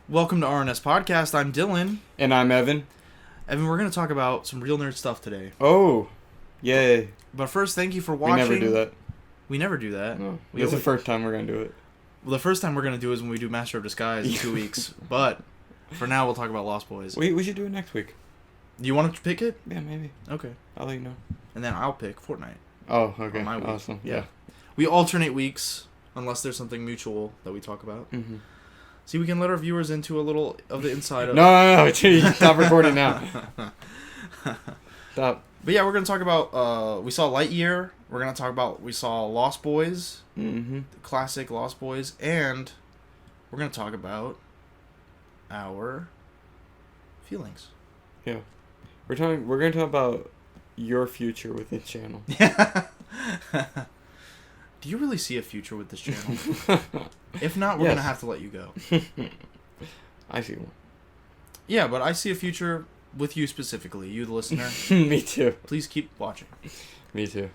Welcome to RNS Podcast. I'm Dylan. And I'm Evan. Evan, we're going to talk about some real nerd stuff today. Oh, yay. But first, thank you for watching. We never do that. We never do that. No. This is the first time we're going to do it. Well, the first time we're going to do it is when we do Master of Disguise in 2 weeks. But for now, we'll talk about Lost Boys. We should do it next week. Do you want to pick it? Yeah, maybe. Okay. I'll let you know. And then I'll pick Fortnite. Oh, okay. On my week. Awesome. Yeah. We alternate weeks, unless there's something mutual that we talk about. Mm-hmm. See, we can let our viewers into a little of the inside of... No. Stop recording now. Stop. But yeah, we're going to talk about... we saw Lightyear. We're going to talk about... We saw Lost Boys. Mm-hmm. Classic Lost Boys. And we're going to talk about our feelings. Yeah. We're going to talk about your future with this channel. Do you really see a future with this channel? If not, we're going to have to let you go. I see one. Yeah, but I see a future with you specifically, you the listener. Me too. Please keep watching. Me too.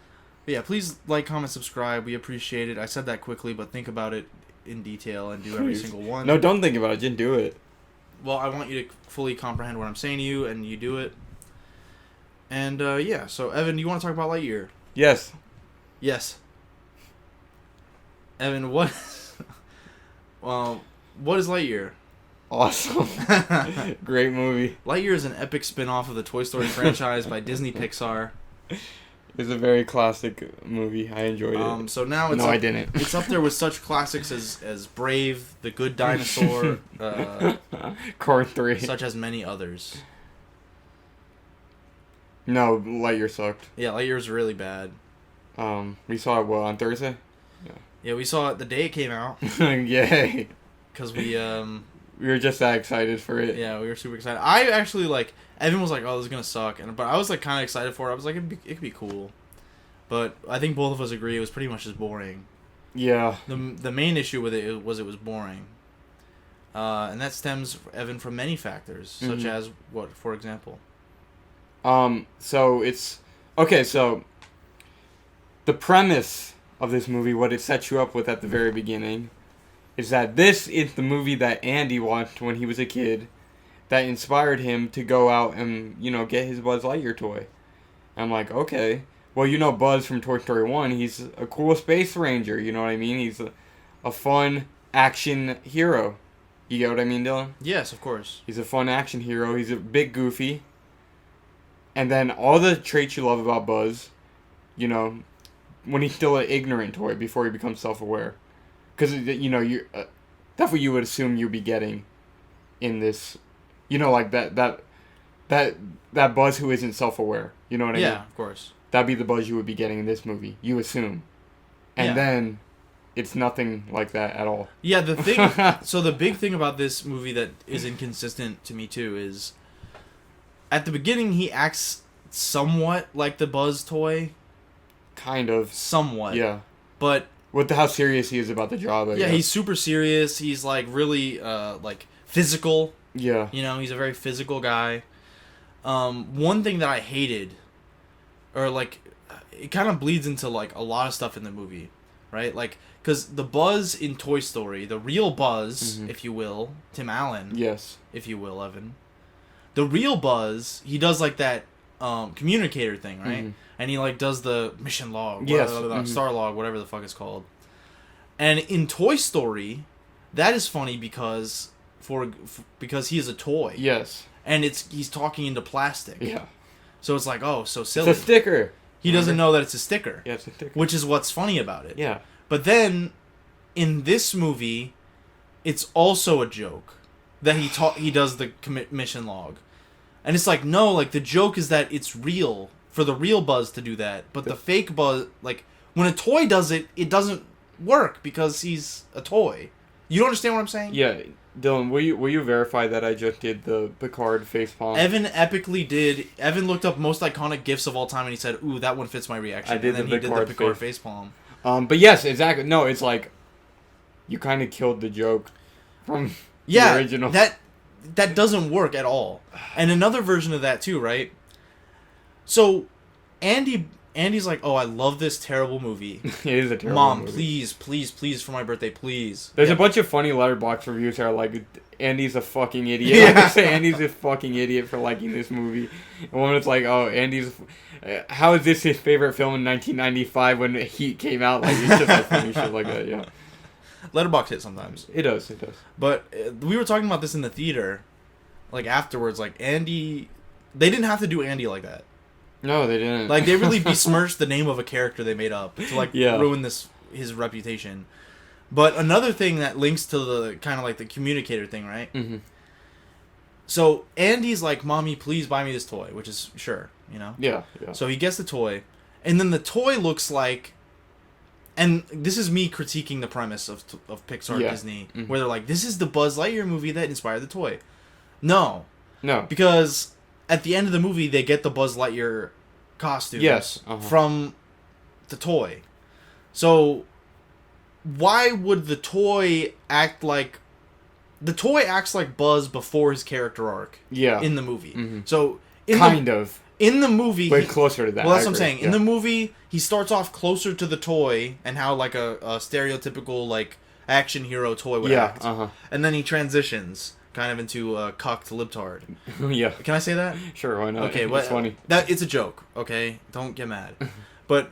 But yeah, please like, comment, subscribe. We appreciate it. I said that quickly, but think about it in detail and do every single one. No, don't think about it. Just do it. Well, I want you to fully comprehend what I'm saying to you, and you do it. And, yeah. So, Evan, do you want to talk about Lightyear? Yes. Yes. Evan, what... Well, what is Lightyear? Awesome. Great movie. Lightyear is an epic spin-off of the Toy Story franchise by Disney Pixar. It's a very classic movie. I enjoyed it. So now it's I didn't. It's up there with such classics as Brave, The Good Dinosaur, Core 3. such as many others. No, Lightyear sucked. Yeah, Lightyear's really bad. We saw it, on Thursday? Yeah, we saw it the day it came out. Yay. Because we were just that excited for it. Yeah, we were super excited. I actually, Evan was like, oh, this is going to suck. But I was, kind of excited for it. I was like, it could be cool. But I think both of us agree it was pretty much just boring. Yeah. The main issue with it was boring. And that stems, Evan, from many factors. Such as, what, for example? So it's... Okay, so... The premise of this movie, what it sets you up with at the very beginning, is that this is the movie that Andy watched when he was a kid that inspired him to go out and, get his Buzz Lightyear toy. I'm like, okay. Well, Buzz from Toy Story 1, he's a cool space ranger, you know what I mean? He's a fun action hero. You get what I mean, Dylan? Yes, of course. He's a fun action hero. He's a bit goofy. And then all the traits you love about Buzz, when he's still an ignorant toy before he becomes self-aware. Because, that's what you would assume you'd be getting in this, that Buzz who isn't self-aware. You know what I mean? Yeah, of course. That'd be the Buzz you would be getting in this movie. You assume. And then it's nothing like that at all. Yeah, so the big thing about this movie that is inconsistent to me too is at the beginning he acts somewhat like the Buzz toy. Kind of. Somewhat. Yeah. But with how serious he is about the job, I guess. He's super serious. He's really physical. Yeah. He's a very physical guy. One thing that I hated, or it kind of bleeds into a lot of stuff in the movie, right? Because the Buzz in Toy Story, the real Buzz, if you will, Tim Allen. Yes. If you will, Evan. The real Buzz, he does that communicator thing, right? And he does the mission log, star log, whatever the fuck it's called. And in Toy Story, that is funny because he is a toy. Yes. And he's talking into plastic. Yeah. So it's so silly. It's a sticker. He doesn't know that it's a sticker. Yeah, it's a sticker. Which is what's funny about it. Yeah. But then in this movie, it's also a joke that he does the mission log. And it's no, the joke is that it's real for the real Buzz to do that, but the fake Buzz, when a toy does it, it doesn't work because he's a toy. You understand what I'm saying? Yeah, Dylan, will you verify that I just did the Picard facepalm? Evan epically did. Evan looked up most iconic gifs of all time, and he said, "Ooh, that one fits my reaction." I did, and then he did the Picard facepalm. But yes, exactly. No, it's you kind of killed the joke from the original. That doesn't work at all. And another version of that too, right? So, Andy's like, oh, I love this terrible movie. It is a terrible Mom, movie. please, for my birthday, please. There's a bunch of funny Letterboxd reviews that are Andy's a fucking idiot. Yeah. Like I say, Andy's a fucking idiot for liking this movie. And when it's like, oh, Andy's... how is this his favorite film in 1995 when Heat came out? Like, it's just like funny shit like that, yeah. Letterboxd hit sometimes. It does. But we were talking about this in the theater, like, afterwards. Like, Andy... They didn't have to do Andy like that. No, they didn't. Like, they really besmirched the name of a character they made up to, like, Yeah. ruin his reputation. But another thing that links to the kind of like the communicator thing, right? Mm-hmm. So Andy's like, "Mommy, please buy me this toy," which is sure, you know. Yeah. So he gets the toy, and then the toy looks like, and this is me critiquing the premise of Pixar and Disney, where they're like, "This is the Buzz Lightyear movie that inspired the toy." No, because at the end of the movie they get the Buzz Lightyear costumes from the toy. So why would the toy act like... The toy acts like Buzz before his character arc in the movie. Mm-hmm. So in the movie... Way closer to that. Well, that's what I'm saying. Yeah. In the movie, he starts off closer to the toy and how like a stereotypical like action hero toy would act. And then he transitions kind of into a cucked libtard. Yeah. Can I say that? Sure, why not? Okay, it's funny. It's a joke, okay? Don't get mad. But...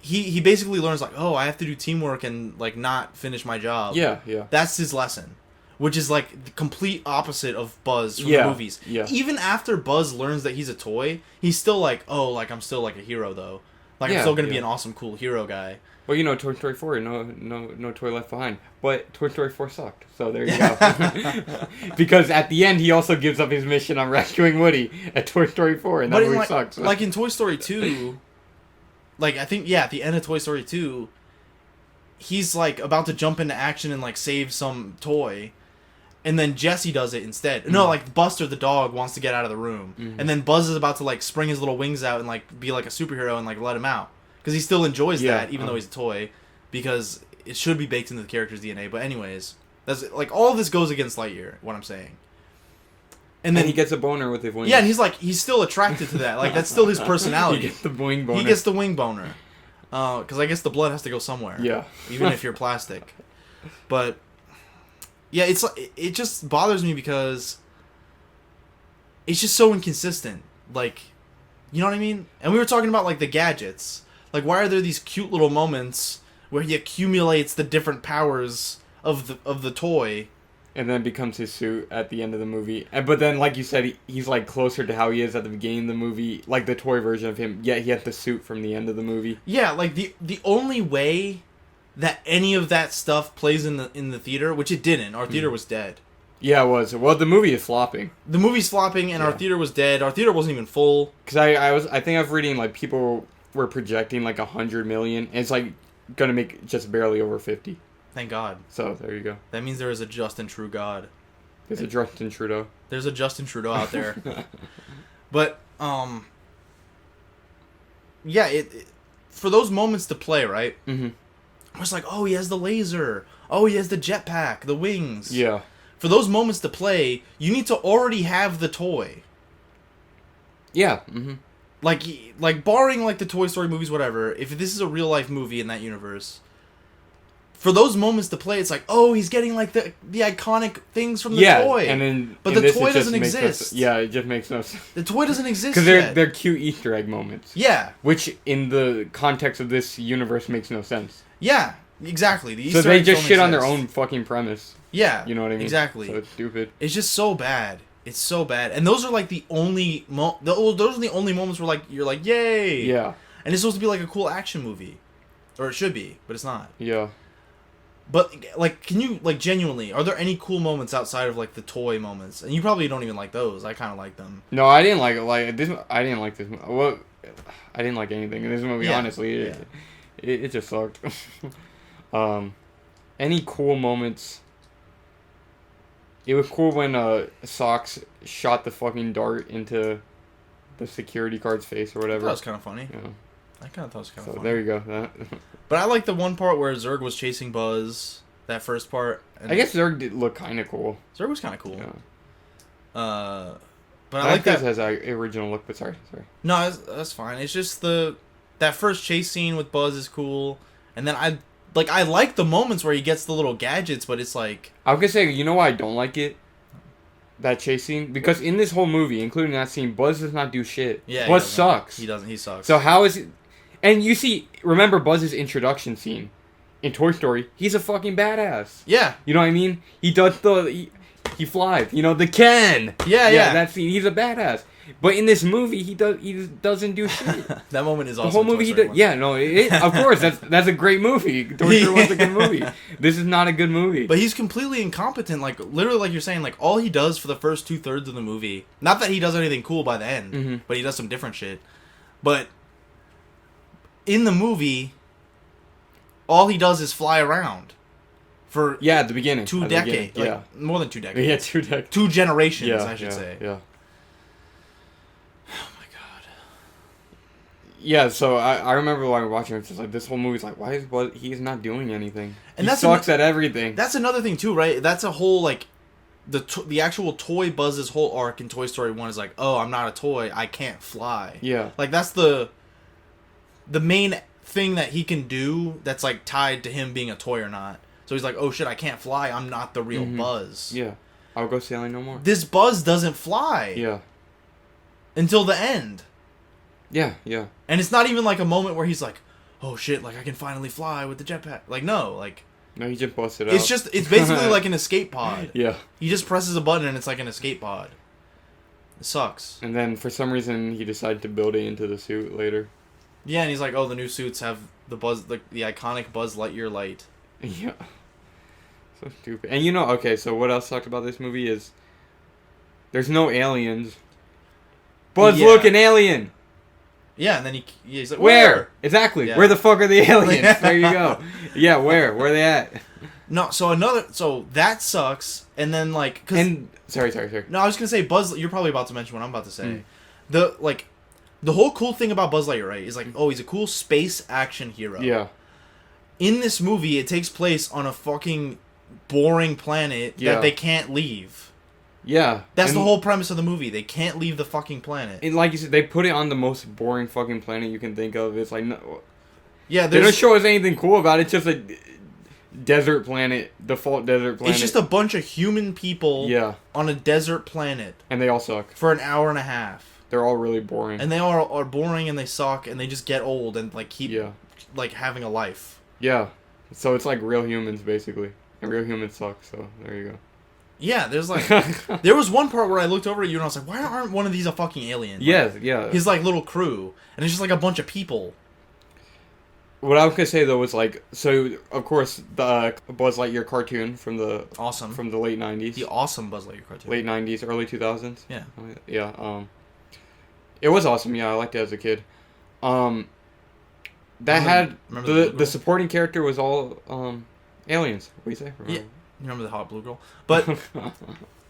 He basically learns, like, oh, I have to do teamwork and, like, not finish my job. Yeah. That's his lesson. Which is, like, the complete opposite of Buzz from the movies. Yeah. Even after Buzz learns that he's a toy, he's still like, oh, like, I'm still, like, a hero, though. Like, I'm still going to be an awesome, cool hero guy. Well, you know, Toy Story 4, no toy left behind. But Toy Story 4 sucked. So there you go. Because at the end, he also gives up his mission on rescuing Woody at Toy Story 4, and that movie sucks. Like, in Toy Story 2... Like, I think, at the end of Toy Story 2, he's, like, about to jump into action and, like, save some toy. And then Jessie does it instead. Mm-hmm. No, like, Buster the dog wants to get out of the room. Mm-hmm. And then Buzz is about to, like, spring his little wings out and, like, be, like, a superhero and, like, let him out. Because he still enjoys that, even though he's a toy. Because it should be baked into the character's DNA. But anyways, that's, like, all of this goes against Lightyear, what I'm saying. And then he gets a boner with his wings. Yeah, and he's still attracted to that. Like, that's still his personality. He gets the wing boner. He gets the wing boner. Because I guess the blood has to go somewhere. Yeah. Even if you're plastic. But, yeah, it just bothers me because it's just so inconsistent. Like, you know what I mean? And we were talking about, like, the gadgets. Like, why are there these cute little moments where he accumulates the different powers of the toy... And then becomes his suit at the end of the movie. But then, like you said, he's, like, closer to how he is at the beginning of the movie. Like, the toy version of him. Yet he had the suit from the end of the movie. Yeah, like, the only way that any of that stuff plays in the theater, which it didn't. Our theater was dead. Yeah, it was. Well, the movie is flopping. The movie's flopping, and our theater was dead. Our theater wasn't even full. Because I think I was reading, like, people were projecting, like, 100 million. And it's, like, gonna make just barely over 50. Thank God. So, there you go. That means there is a just and true God. There's a Justin Trudeau. There's a Justin Trudeau out there. But, yeah, it for those moments to play, right? Mm-hmm. It's like, oh, he has the laser. Oh, he has the jetpack, the wings. Yeah. For those moments to play, you need to already have the toy. Yeah. Mm-hmm. Like barring, like, the Toy Story movies, whatever, if this is a real-life movie in that universe... For those moments to play, it's like, oh, he's getting, like, the iconic things from the toy. And then, but the toy doesn't exist. It just makes no sense. The toy doesn't exist because they're cute Easter egg moments. Yeah. Which, in the context of this universe, makes no sense. Yeah, exactly. So they just shit on their own fucking premise. Yeah. You know what I mean? Exactly. So it's stupid. It's just so bad. It's so bad. And those are, like, the only... those are the only moments where, like, you're like, yay! Yeah. And it's supposed to be, like, a cool action movie. Or it should be, but it's not. Yeah. But, like, can you, like, genuinely, are there any cool moments outside of, like, the toy moments? And you probably don't even like those. I kind of like them. No, I didn't like it. Like, this, I didn't like this. Well, I didn't like anything in this movie, honestly. It just sucked. Any cool moments? It was cool when Socks shot the fucking dart into the security guard's face or whatever. That was kind of funny. Yeah. I kind of thought it was kind of So funny. there you go. But I like the one part where Zurg was chasing Buzz. That first part. And I guess Zurg did look kind of cool. Zurg was kind of cool. Yeah. But I like that. Has an original look, but sorry. No, that's fine. It's just that first chase scene with Buzz is cool. And then like I like the moments where he gets the little gadgets, but it's like I was gonna say, you know why I don't like it? That chase scene? Because in this whole movie, including that scene, Buzz does not do shit. yeah, Buzz sucks. He doesn't. He sucks. So how is it? And you see, remember Buzz's introduction scene in Toy Story? He's a fucking badass. yeah, You know what I mean? He does he flies. You know, the Ken. yeah. That scene. He's a badass. But in this movie, he doesn't do shit. That moment is awesome. The whole movie, of course, that's a great movie. Toy Story was a good movie. This is not a good movie. But he's completely incompetent. Like literally, like you're saying, like all he does for the first 2/3 of the movie. Not that he does anything cool by the end, but he does some different shit. But in the movie, all he does is fly around for at the beginning, 2 decades, like, more than 2 decades. Yeah, 2 decades. 2 generations, I should say. Yeah. Oh my god. Yeah, so I remember when I was watching it, it's just like this whole movie's like, why is Buzz? He's not doing anything. And he sucks at everything. That's another thing too, right? That's a whole like the actual toy Buzz's whole arc in Toy Story 1 is like, oh, I'm not a toy, I can't fly. Yeah. Like that's the main thing that he can do that's like tied to him being a toy or not. So he's like, oh shit, I can't fly, I'm not the real Buzz. Yeah. I'll go sailing no more. This Buzz doesn't fly. Yeah. Until the end. Yeah, yeah. And it's not even like a moment where he's like, oh shit, like I can finally fly with the jetpack. Like no, like no, he just busted out. It's basically like an escape pod. Yeah. He just presses a button and it's like an escape pod. It sucks. And then for some reason he decided to build it into the suit later. Yeah, and he's like, oh, the new suits have the iconic Buzz Lightyear light. Yeah. So stupid. And you know, okay, so what else talked about this movie is there's no aliens. Buzz, look, an alien. Yeah, and then he's like, where? Exactly. Yeah. Where the fuck are the aliens? There you go. Yeah, where? Where are they at? No, so that sucks. And then like, sorry. No, I was gonna say Buzz. You're probably about to mention what I'm about to say. The whole cool thing about Buzz Lightyear, right, is like, oh, he's a cool space action hero. Yeah. In this movie, it takes place on a fucking boring planet that they can't leave. Yeah. That's the whole premise of the movie. They can't leave the fucking planet. And like you said, they put it on the most boring fucking planet you can think of. It's like, no. Yeah, they don't show us anything cool about it. It's just a desert planet, default desert planet. It's just a bunch of human people on a desert planet. And they all suck. For an hour and a half. They're all really boring. And they all are boring and they suck and they just get old and like keep like having a life. Yeah. So it's like real humans basically. And real humans suck, so there you go. Yeah, there's like there was one part where I looked over at you and I was like, why aren't one of these a fucking alien? Yes, like, yeah. His like little crew. And it's just like a bunch of people. What I was gonna say though was like, so of course the Buzz Lightyear cartoon from the late 90s. The awesome Buzz Lightyear cartoon. Late 90s, early 2000s. Yeah. Yeah. It was awesome. Yeah, I liked it as a kid. That had the supporting character was all aliens. What do you say? Yeah. You remember the hot blue girl? But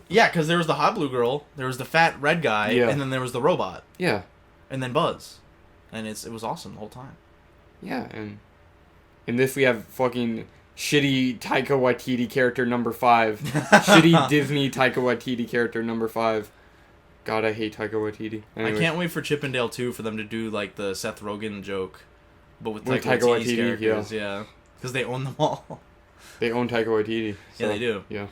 yeah, because there was the hot blue girl, there was the fat red guy, and then there was the robot. Yeah. And then Buzz, and it was awesome the whole time. Yeah, and in this we have fucking shitty Taika Waititi character number 5. Shitty Disney Taika Waititi character number 5. God, I hate Taika Waititi. Anyway. I can't wait for Chippendale 2 for them to do like the Seth Rogen joke, but with Taika Waititi's Waititi, characters. Yeah, because they own them all. They own Taika Waititi. So, yeah, they do. Yeah.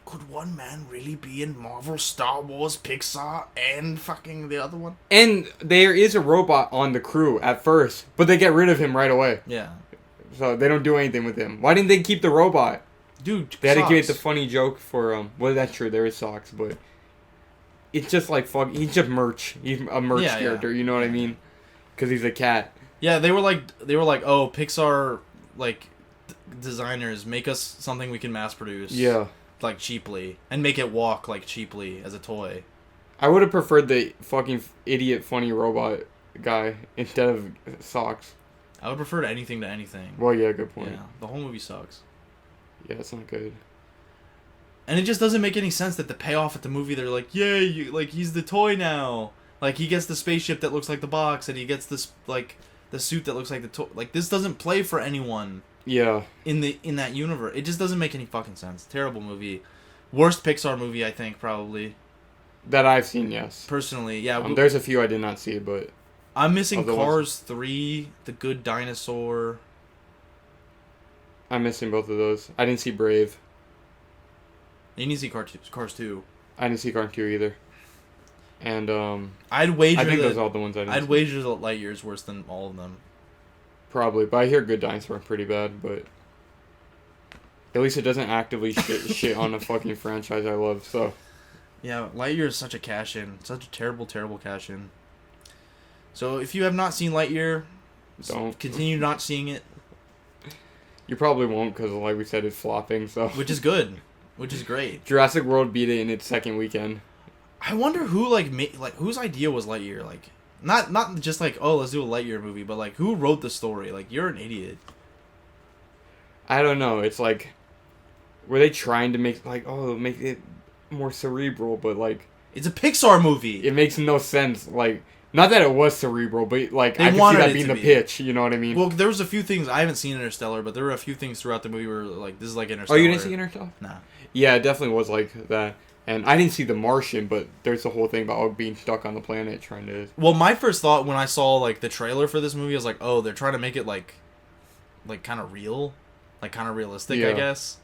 Could one man really be in Marvel, Star Wars, Pixar, and fucking the other one? And there is a robot on the crew at first, but they get rid of him right away. Yeah. So they don't do anything with him. Why didn't they keep the robot? Dude, they had to get the funny joke for well, that's true. There is socks, but it's just like fuck. He's just merch. He's a merch character. You know what I mean? Because he's a cat. Yeah, they were like, oh, Pixar like designers, make us something we can mass produce. Yeah. Like cheaply, and make it walk like cheaply as a toy. I would have preferred the fucking idiot funny robot guy instead of socks. I would prefer anything to anything. Well, yeah, good point. Yeah, the whole movie sucks. Yeah, it's not good. And it just doesn't make any sense that the payoff at the movie, they're like, yay, like he's the toy now. Like he gets the spaceship that looks like the box, and he gets this like the suit that looks like the toy. Like this doesn't play for anyone. Yeah. In that universe, it just doesn't make any fucking sense. Terrible movie, worst Pixar movie I think probably. That I've seen, yes. Personally, yeah. There's a few I did not see, but I'm missing Cars 3, The Good Dinosaur. I'm missing both of those. I didn't see Brave. You need to see Cars 2. I didn't see Cars 2 either. And I'd wager I think that, those are all the ones I didn't I'd see. wager that Lightyear is worse than all of them. Probably, but I hear Good Dinosaur pretty bad, but at least it doesn't actively shit on a fucking franchise I love, so. Yeah, Lightyear is such a cash-in. Such a terrible, terrible cash-in. So if you have not seen Lightyear, Don't. continue not seeing it. You probably won't, because like we said, it's flopping, so. Which is good. Which is great. Jurassic World beat it in its second weekend. I wonder who, whose idea was Lightyear? Like, not just like, oh, let's do a Lightyear movie, but like, who wrote the story? Like, you're an idiot. I don't know, it's like, were they trying to make, like, oh, make it more cerebral, but like... It's a Pixar movie. It makes no sense, like... Not that it was cerebral, but like They I could see wanted that it being to the be. pitch. You know what I mean? Well, there was a few things. I haven't seen Interstellar, but there were a few things throughout the movie where like, this is like Oh, Interstellar. you didn't see Interstellar? Nah. Yeah, it definitely was like that. And I didn't see The Martian, but there's the whole thing about being stuck on the planet trying to... Well, my first thought when I saw like the trailer for this movie, I was like, oh, they're trying to make it like kind of real, like kind of realistic, I Yeah. guess.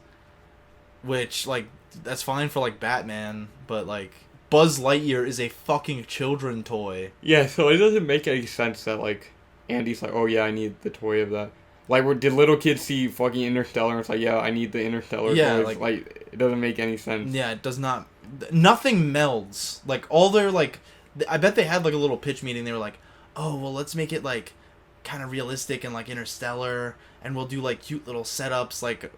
Which like that's fine for like Batman, but like Buzz Lightyear is a fucking children toy. Yeah, so it doesn't make any sense that like Andy's like, oh yeah, I need the toy of that. Like, did little kids see fucking Interstellar and it's like, yeah, I need the Interstellar Yeah, toys? Like, it doesn't make any sense. Yeah, it does not. Nothing melds. Like all their like, I bet they had like a little pitch meeting. They were like, oh well, let's make it like kind of realistic and like Interstellar, and we'll do like cute little setups like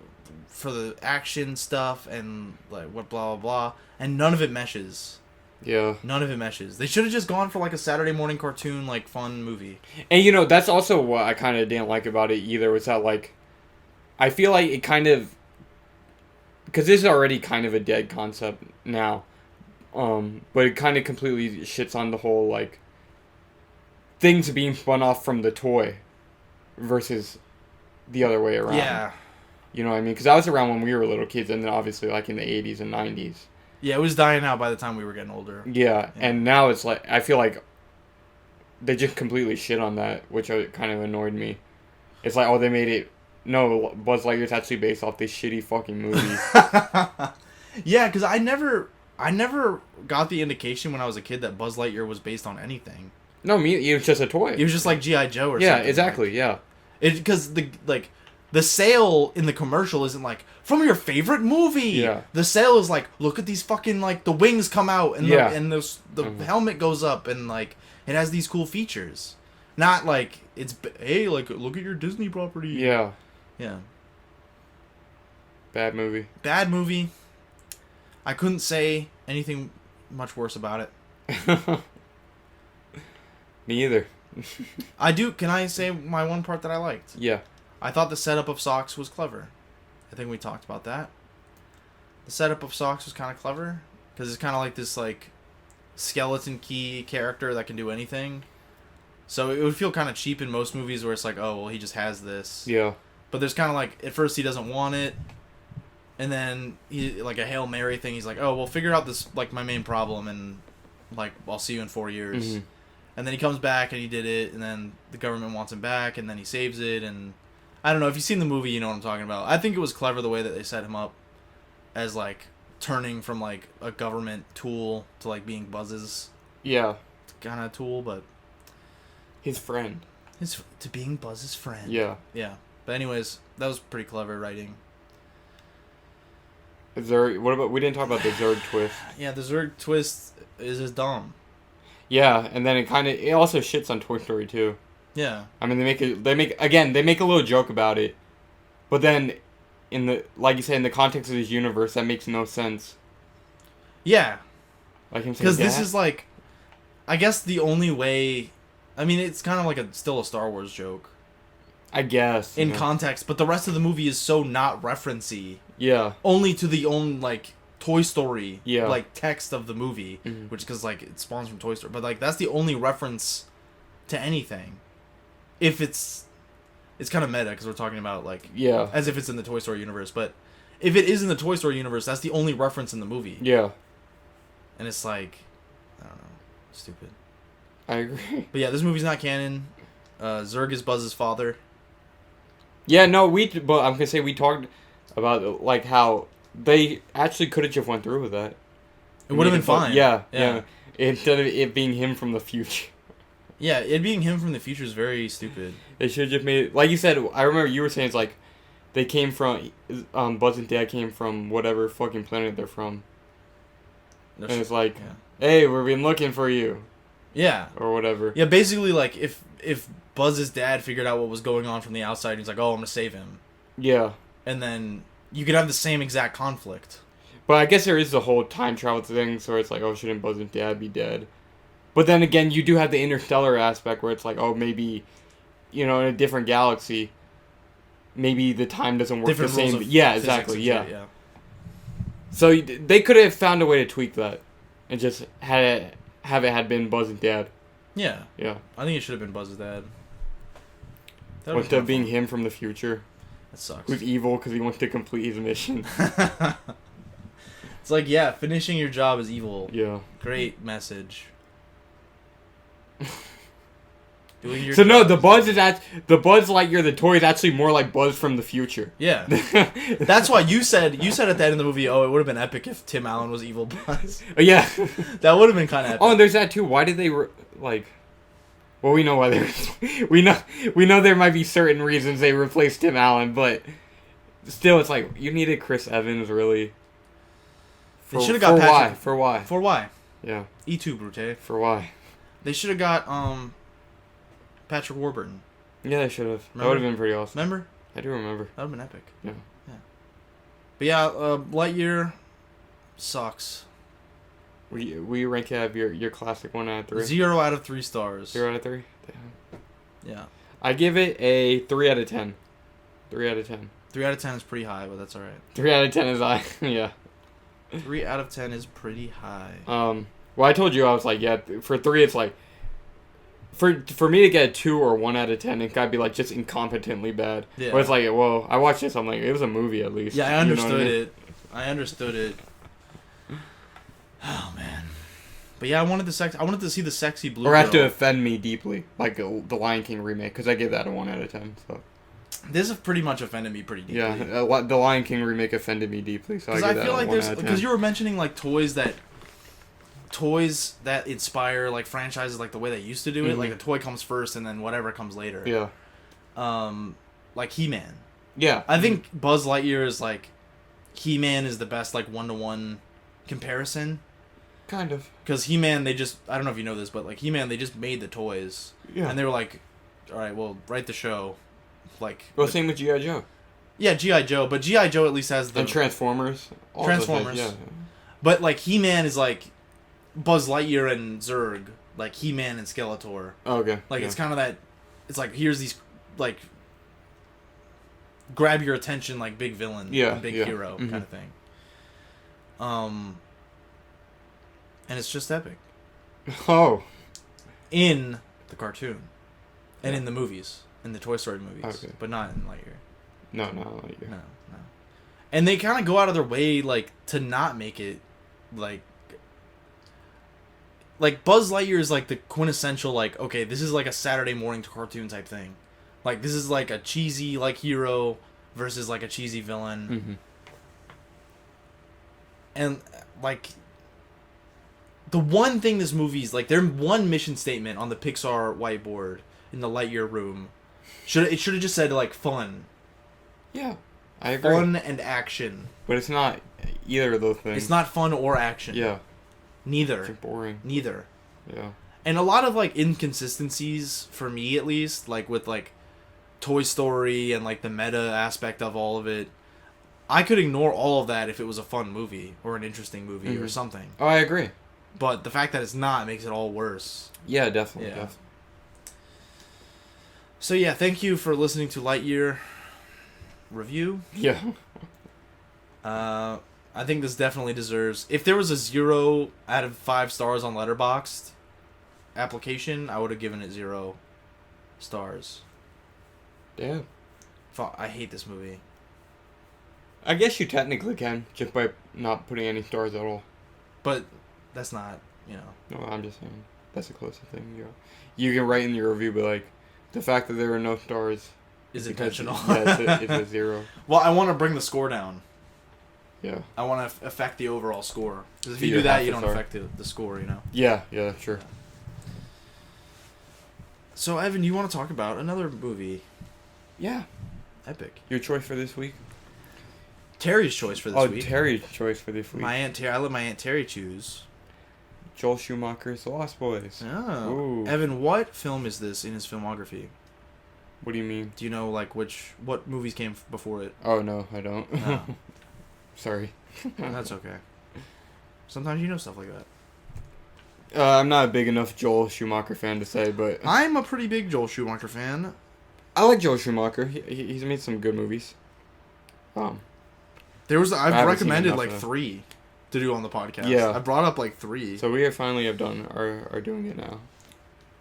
for the action stuff and like what blah blah blah, and none of it meshes. Yeah. None of it meshes. They should have just gone for like a Saturday morning cartoon like fun movie. And you know, that's also what I kind of didn't like about it either, was that like, I feel like it kind of, because this is already kind of a dead concept now, but it kind of completely shits on the whole like things being spun off from the toy versus the other way around. Yeah. You know what I mean? Because I was around when we were little kids, and then obviously like in the 80s and 90s. Yeah, it was dying out by the time we were getting older. Yeah, and now it's like, I feel like they just completely shit on that, which kind of annoyed me. It's like, oh, they made it... No, Buzz Lightyear's actually based off this shitty fucking movie. Yeah, because I never got the indication when I was a kid that Buzz Lightyear was based on anything. No, it was just a toy. It was just like G.I. Joe or yeah, something. exactly, yeah. Because the sale in the commercial isn't like, from your favorite movie. Yeah. The sale is like, look at these fucking, like, the wings come out and Yeah. the helmet goes up and, like, it has these cool features. Not like, it's, hey, like, look at your Disney property. Yeah. Yeah. Bad movie. Bad movie. I couldn't say anything much worse about it. Me either. Can I say my one part that I liked? Yeah. I thought the setup of Socks was clever. I think we talked about that. The setup of Socks was kind of clever because it's kind of like this like skeleton key character that can do anything. So it would feel kind of cheap in most movies where it's like, oh well, he just has this. Yeah. But there's kind of like, at first he doesn't want it, and then he like a Hail Mary thing. He's like, oh well, figure out this like my main problem, and like I'll see you in 4 years. Mm-hmm. And then he comes back and he did it, and then the government wants him back, and then he saves it, and I don't know, if you've seen the movie, you know what I'm talking about. I think it was clever the way that they set him up as, like, turning from, like, a government tool to, like, being Buzz's Yeah. kind of tool, but... His friend. To being Buzz's friend. Yeah. Yeah. But anyways, that was pretty clever writing. What about, we didn't talk about the Zurg twist. Yeah, the Zurg twist is just dumb. Yeah, and then it also shits on Toy Story 2. Yeah. I mean, they make a little joke about it, but then like you said, in the context of this universe, that makes no sense. Yeah. Like him saying, Because this "Dad?" is like, I guess the only way, I mean, it's kind of like still a Star Wars joke. I guess. In context, but the rest of the movie is so not referencey. Yeah. Only to the own, like, Toy Story, Yeah. like, text of the movie, Mhm. which, because, like, it spawns from Toy Story, but, like, that's the only reference to anything. If it's kind of meta, because we're talking about, like, Yeah. as if it's in the Toy Story universe, but if it is in the Toy Story universe, that's the only reference in the movie. Yeah. And it's, like, I don't know, stupid. I agree. But yeah, this movie's not canon. Zurg is Buzz's father. Yeah, no, but I'm gonna say we talked about like how they actually could have just went through with that. It would have been fine. Yeah. Instead of it being him from the future. Yeah, it being him from the future is very stupid. They should have just made it, like you said. I remember you were saying it's like they came from Buzz and Dad came from whatever fucking planet they're from, and it's like, hey, we've been looking for you. Yeah. Or whatever. Yeah, basically, like, if Buzz's dad figured out what was going on from the outside, he's like, oh, I'm gonna save him. Yeah. And then you could have the same exact conflict. But I guess there is the whole time travel thing, so it's like, oh, shouldn't Buzz and Dad be dead? But then again, you do have the interstellar aspect where it's like, oh, maybe, in a different galaxy, maybe the time doesn't work Different the same. rules of Yeah, physics exactly, and yeah. shit, yeah. So they could have found a way to tweak that and just have it had been Buzz and Dad. Yeah. Yeah. I think it should have been Buzz's dad. Instead of being him from the future. That sucks. Who's evil because he wants to complete his mission. It's like, yeah, finishing your job is evil. Yeah. Great message. Doing your so job no, the Buzz Lightyear, the toy is actually more like Buzz from the future. Yeah. That's why you said at the end of the movie, oh, it would have been epic if Tim Allen was evil Buzz. Oh, yeah. That would have been kind of epic. Oh, and there's that too. Why did they well, we know why we know there might be certain reasons they replaced Tim Allen, but still, it's like you needed Chris Evans, really. They should have got Patrick. For why? For why? Yeah. E2 Brute. For why? They should have got Patrick Warburton. Yeah, they should have. That would have been pretty awesome. Remember? I do remember. That would have been epic. Yeah. Yeah. But yeah, Lightyear sucks. We rank it have your classic 1 out of 3. 0 out of 3 stars. 0 out of 3. Damn. Yeah. I give it a 3 out of 10. 3 out of 10. 3 out of 10 is pretty high, but that's all right. 3 out of 10 is high. Yeah. 3 out of 10 is pretty high. Well, I told you I was like, yeah, for 3 it's like for me to get a 2 or 1 out of 10, it gotta be like just incompetently bad. Yeah. But it's like, well, I watched this, I'm like, it was a movie at least. Yeah, I understood it. I understood it. Oh man. But yeah, I wanted to see the sexy blue. Or have to offend me deeply, like the Lion King remake, because I gave that a 1 out of 10. So this have pretty much offended me pretty deeply. Yeah, the LionKing remake offended me deeply, so I feel like there's because you were mentioning like toys that inspire like franchises like the way they used to do it. Like a toy comes first and then whatever comes later. Yeah. Like He-Man. Yeah. I think Buzz Lightyear is like He-Man is the best like 1-to-1 comparison. Kind of. Because He-Man, I don't know if you know this, but like He-Man, they just made the toys. Yeah. And they were like, all right, well, write the show. Like. Well, same with G.I. Joe. Yeah, G.I. Joe, but G.I. Joe at least has the. And Transformers. Transformers. Yeah. But like He-Man is like Buzz Lightyear and Zurg, like He-Man and Skeletor. Oh, okay. Like it's kind of that. It's like here's these like. Grab your attention like big villain, big hero kind of thing. And it's just epic. Oh. In the cartoon. And in the movies. In the Toy Story movies. Okay. But not in Lightyear. No, not Lightyear. No. And they kind of go out of their way, like, to not make it, like... Like, Buzz Lightyear is, like, the quintessential, like, okay, this is, like, a Saturday morning cartoon type thing. Like, this is, like, a cheesy, like, hero versus, like, a cheesy villain. Mm-hmm. And, like... The one thing this movie's like, their one mission statement on the Pixar whiteboard in the Lightyear room, it should have just said like fun. Yeah, I agree. Fun and action. But it's not either of those things. It's not fun or action. Yeah. Neither. It's boring. Neither. Yeah. And a lot of like inconsistencies for me at least, like with like Toy Story and like the meta aspect of all of it. I could ignore all of that if it was a fun movie or an interesting movie or something. Oh, I agree. But the fact that it's not makes it all worse. Yeah, definitely. Yeah. So yeah, thank you for listening to Lightyear review. Yeah. I think this definitely deserves... If there was a 0 out of 5 stars on Letterboxd application, I would have given it 0 stars. Yeah. I hate this movie. I guess you technically can, just by not putting any stars at all. But... That's not, No, I'm just saying. That's the closest thing. You can write in your review, but, like, the fact that there are no stars is Because, intentional. yeah, it's a 0. Well, I want to bring the score down. Yeah. I want to affect the overall score. Because if So you you're do that, half you the don't star. affect the score, you know? Yeah, sure. So, Evan, you want to talk about another movie? Yeah. Epic. Your choice for this week? Terry's choice for this week. Terry's choice for this week. My Aunt Terry. I let my Aunt Terry choose. Joel Schumacher's The Lost Boys. Oh. Ooh. Evan, what film is this in his filmography? What do you mean? Do you know, like, what movies came before it? Oh, no, I don't. No. Sorry. That's okay. Sometimes you know stuff like that. I'm not a big enough Joel Schumacher fan to say, but I'm a pretty big Joel Schumacher fan. I like Joel Schumacher. He's made some good movies. I've haven't seen recommended enough like of them. 3 to do on the podcast. Yeah. I brought up like 3. So we finally have done are doing it now.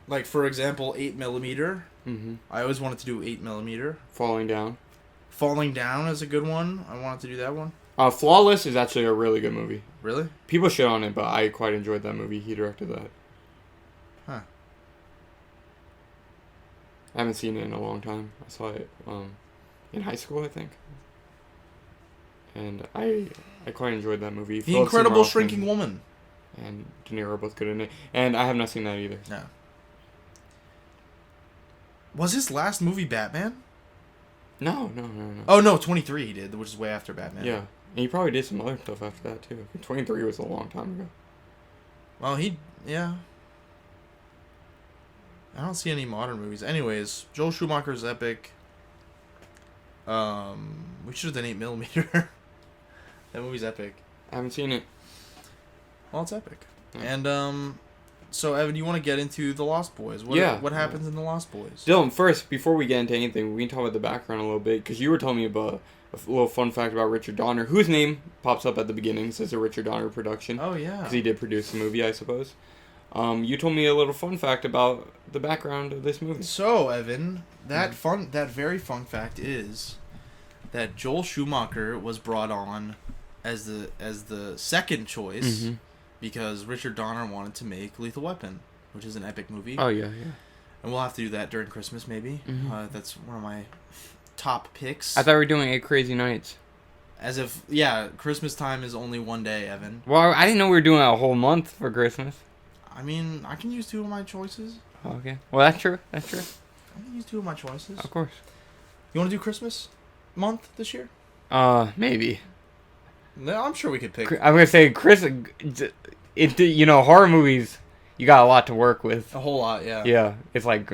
Like, for example, 8mm. Mm-hmm. I always wanted to do 8mm. Falling Down. Falling Down is a good one. I wanted to do that one. Flawless is actually a really good movie. Really? People shit on it, but I quite enjoyed that movie. He directed that. Huh. I haven't seen it in a long time. I saw it in high school, I think. And I quite enjoyed that movie. The Philip Incredible Seymour Hoffman Shrinking Woman. and De Niro are both good in it. And I have not seen that either. No. Was his last movie Batman? No. Oh, no, 23 he did, which is way after Batman. Yeah. And he probably did some other stuff after that, too. 23 was a long time ago. Well, yeah. I don't see any modern movies. Anyways, Joel Schumacher's epic. We should have done 8mm. That movie's epic. I haven't seen it. Well, it's epic. Yeah. And, so, Evan, you want to get into The Lost Boys? What happens in The Lost Boys? Dylan, first, before we get into anything, we can talk about the background a little bit, because you were telling me about a little fun fact about Richard Donner, whose name pops up at the beginning, says a Richard Donner production. Oh, yeah. Because he did produce the movie, I suppose. You told me a little fun fact about the background of this movie. So, Evan, that very fun fact is that Joel Schumacher was brought on as the second choice Mm-hmm. because Richard Donner wanted to make Lethal Weapon, which is an epic movie. Oh, yeah. And we'll have to do that during Christmas, maybe. Mhm. That's one of my top picks. I thought we were doing 8 Crazy Nights. As if, yeah, Christmas time is only one day, Evan. Well, I didn't know we were doing a whole month for Christmas. I mean, I can use 2 of my choices. Oh, okay. Well, that's true. I can use 2 of my choices. Of course. You want to do Christmas month this year? Maybe. No, I'm sure we could pick. I'm gonna say horror movies, you got a lot to work with. A whole lot, yeah. Yeah, it's like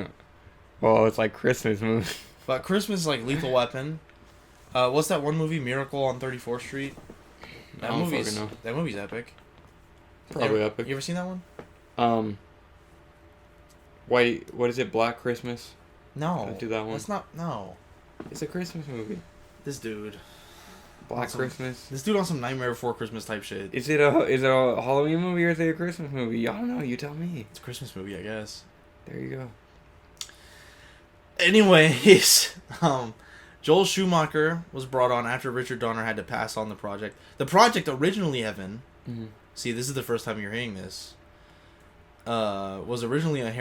Christmas movies. But Christmas is like Lethal Weapon. What's that one movie, Miracle on 34th Street? I don't fucking know. That movie's epic. Probably epic. You ever seen that one? What is it? Black Christmas? No. Don't do that one. That's not. No. It's a Christmas movie. This dude. Black Awesome. Christmas. This dude on some Nightmare Before Christmas type shit. Is it a Halloween movie or is it a Christmas movie? I don't know. You tell me. It's a Christmas movie, I guess. There you go. Anyways, Joel Schumacher was brought on after Richard Donner had to pass on the project. The project originally, Evan. Mm-hmm. See, this is the first time you're hearing this. Was originally not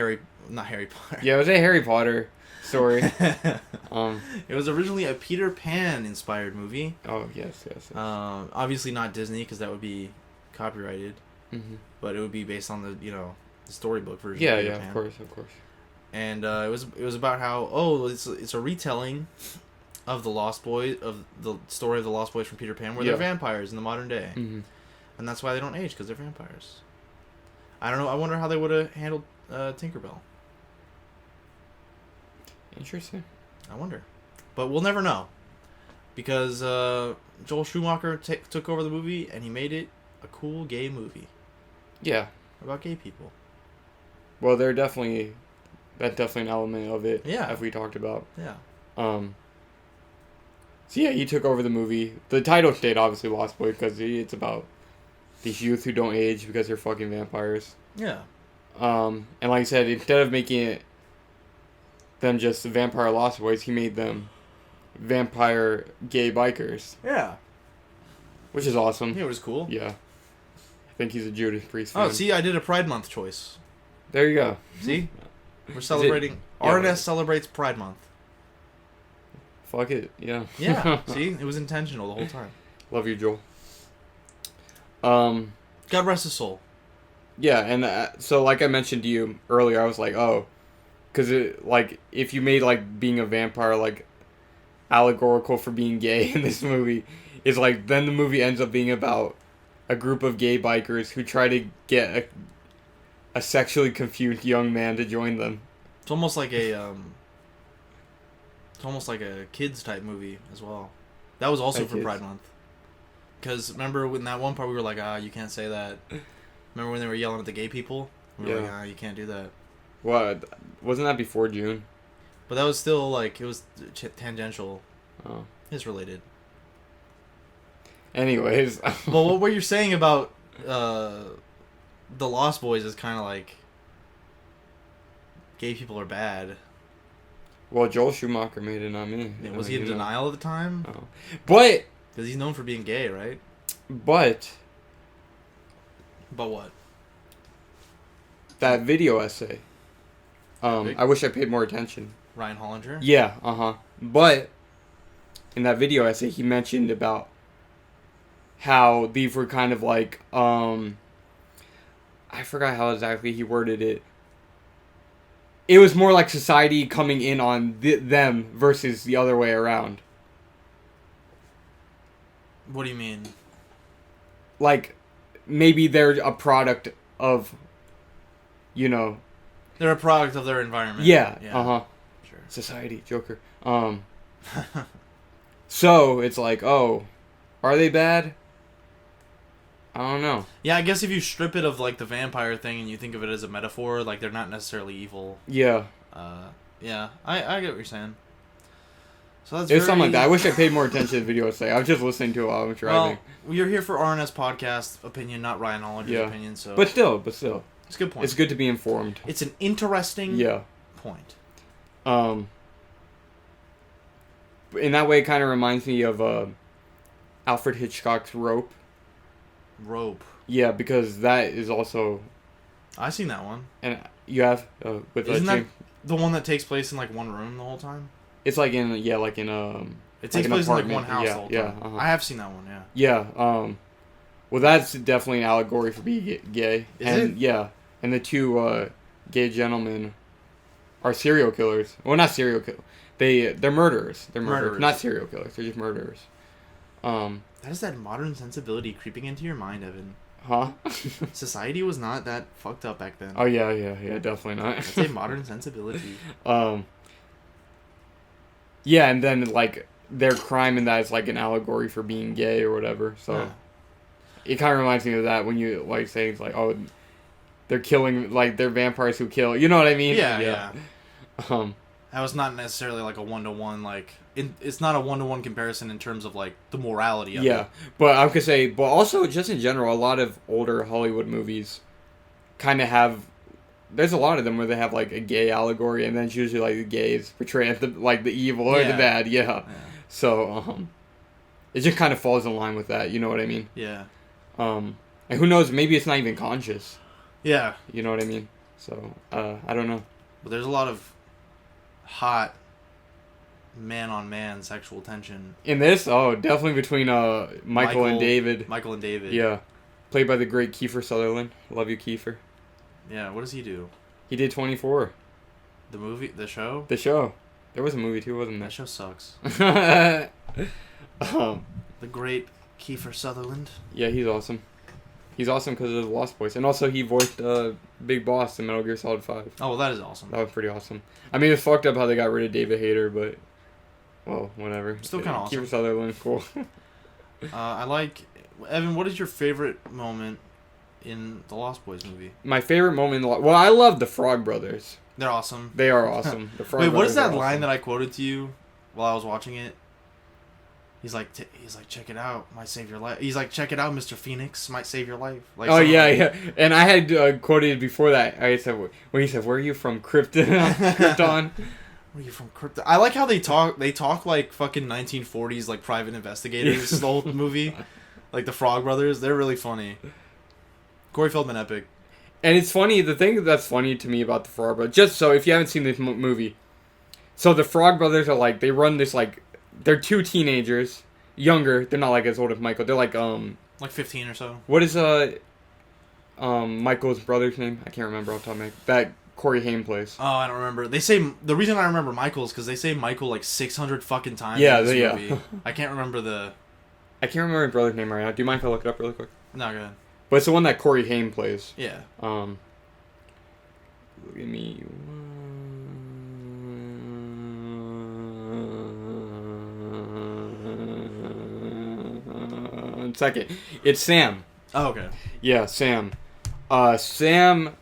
Harry Potter. Yeah, it was a Harry Potter story. It was originally a Peter Pan inspired movie. Oh yes. Obviously not Disney because that would be copyrighted, Mm-hmm. but it would be based on the storybook version. Yeah, of Peter yeah, Pan. of course. And it was about how it's a retelling of the story of the Lost Boys from Peter Pan, where they're vampires in the modern day, Mm-hmm. and that's why they don't age because they're vampires. I don't know. I wonder how they would have handled Tinkerbell. Interesting. I wonder, but we'll never know, because Joel Schumacher took over the movie and he made it a cool gay movie. Yeah. About gay people. Well, that's definitely an element of it. Yeah. As we talked about. Yeah. So yeah, he took over the movie. The title stayed obviously Lost Boy because it's about these youth who don't age because they're fucking vampires. Yeah. And like I said, instead of making it them just vampire Lost Boys, he made them vampire gay bikers. Yeah. Which is awesome. Yeah, it was cool. Yeah. I think he's a Judas Priest fan. Oh, see, I did a Pride Month choice. There you go. See? We're celebrating. RNS celebrates Pride Month. fuck it. Yeah. Yeah. See, it was intentional the whole time. Love you, Joel. God rest his soul. Yeah, and so like I mentioned to you earlier, I was like, oh, because if you made like being a vampire like allegorical for being gay in this movie, is like then the movie ends up being about a group of gay bikers who try to get a sexually confused young man to join them. It's almost like a kids type movie as well. That was also for Pride Month. Because remember when that one part we were like, you can't say that. Remember when they were yelling at the gay people? We were like, you can't do that. What? Wasn't that before June? But that was still like, it was tangential. Oh. It's related. Anyways. Well, what you're saying about the Lost Boys is kind of like gay people are bad. Well, Joel Schumacher made it, not me. Yeah, was he in denial at the time? Oh. But... Because he's known for being gay, right? But what? That video essay. I wish I paid more attention. Ryan Hollinger? Yeah, But in that video essay, he mentioned about how these were kind of like, I forgot how exactly he worded it. It was more like society coming in on them versus the other way around. What do you mean? Like, maybe they're a product of, They're a product of their environment. Yeah. Sure. Society, Joker. So, it's like, oh, are they bad? I don't know. Yeah, I guess if you strip it of, like, the vampire thing and you think of it as a metaphor, like, they're not necessarily evil. Yeah. Yeah, I get what you're saying. So that's It's something like that. I wish I paid more attention to the video essay. I was just listening to it while I was driving. Well, you're here for RNS podcast opinion, not Ryan Hollinger's opinion, so... But still. It's a good point. It's good to be informed. It's an interesting point. In that way, it kind of reminds me of Alfred Hitchcock's Rope. Rope. Yeah, because that is also... I've seen that one. And you have? Isn't that the one that takes place in, like, one room the whole time? It's like in It takes like place in, like, one house the whole time. Yeah. I have seen that one, yeah. Yeah, well, that's definitely an allegory for being gay. Is it? Yeah, and the two gay gentlemen are serial killers. Well, not serial killers. They're murderers. They're murderers. Not serial killers. They're just murderers. That is that modern sensibility creeping into your mind, Evan. Huh? Society was not that fucked up back then. Oh, yeah, definitely not. That's a modern sensibility. Yeah, and then, like, their crime in that is, like, an allegory for being gay or whatever, so... It kind of reminds me of that when you, like, say, it's like, oh, they're killing, like, they're vampires who kill, you know what I mean? Yeah. That was not necessarily, like, a one-to-one, like... it's not a one-to-one comparison in terms of, like, the morality of it. Yeah, but I could say... But also, just in general, a lot of older Hollywood movies kind of have... There's a lot of them where they have, like, a gay allegory, and then it's usually, like, the gays portray the evil or the bad, yeah. So, it just kind of falls in line with that, you know what I mean? Yeah. And who knows, maybe it's not even conscious. Yeah. You know what I mean? So, I don't know. But there's a lot of hot man-on-man sexual tension. In this? Oh, definitely between Michael and David. Michael and David. Yeah. Played by the great Kiefer Sutherland. Love you, Kiefer. Yeah, what does he do? He did 24. The movie? The show? The show. There was a movie too, wasn't there? That show sucks. The great Kiefer Sutherland. Yeah, he's awesome. He's awesome because of the Lost Boys. And also he voiced Big Boss in Metal Gear Solid 5. Oh, well, that is awesome. That was pretty awesome. I mean, it's fucked up how they got rid of David Hayter, but... Well, whatever. Still kind of awesome. Kiefer Sutherland, cool. I like... Evan, what is your favorite moment in the Lost Boys movie? My favorite moment in the... Well, I love the Frog Brothers. They're awesome. They are awesome. The Frog Wait, what Brothers is that are line awesome. that I quoted to you while I was watching it? He's like, check it out, might save your life. He's like, check it out, Mr. Phoenix, might save your life. Like, oh yeah. And I had quoted before that. I said when he said, "Where are you from, Krypton?" Where are you from, Krypton? I like how they talk. They talk like fucking 1940s, like private investigators. The whole movie, like the Frog Brothers. They're really funny. Corey Feldman, epic. And it's funny. The thing that's funny to me about the Frog Brothers, just so if you haven't seen this movie, so the Frog Brothers are like they run this like they're two teenagers, younger. They're not like as old as Michael. They're like 15 or so. What is Michael's brother's name? I can't remember off the top of my head. That Corey Haim plays. Oh, I don't remember. They say the reason I remember Michael is because they say Michael like 600 fucking times. Yeah, in this yeah. movie. I can't remember the. I can't remember his brother's name right now. Do you mind if I look it up really quick? No, go ahead. But it's the one that Corey Haim plays. Yeah. Give me 1 second. It's Sam. Oh, okay. Yeah, Sam. Sam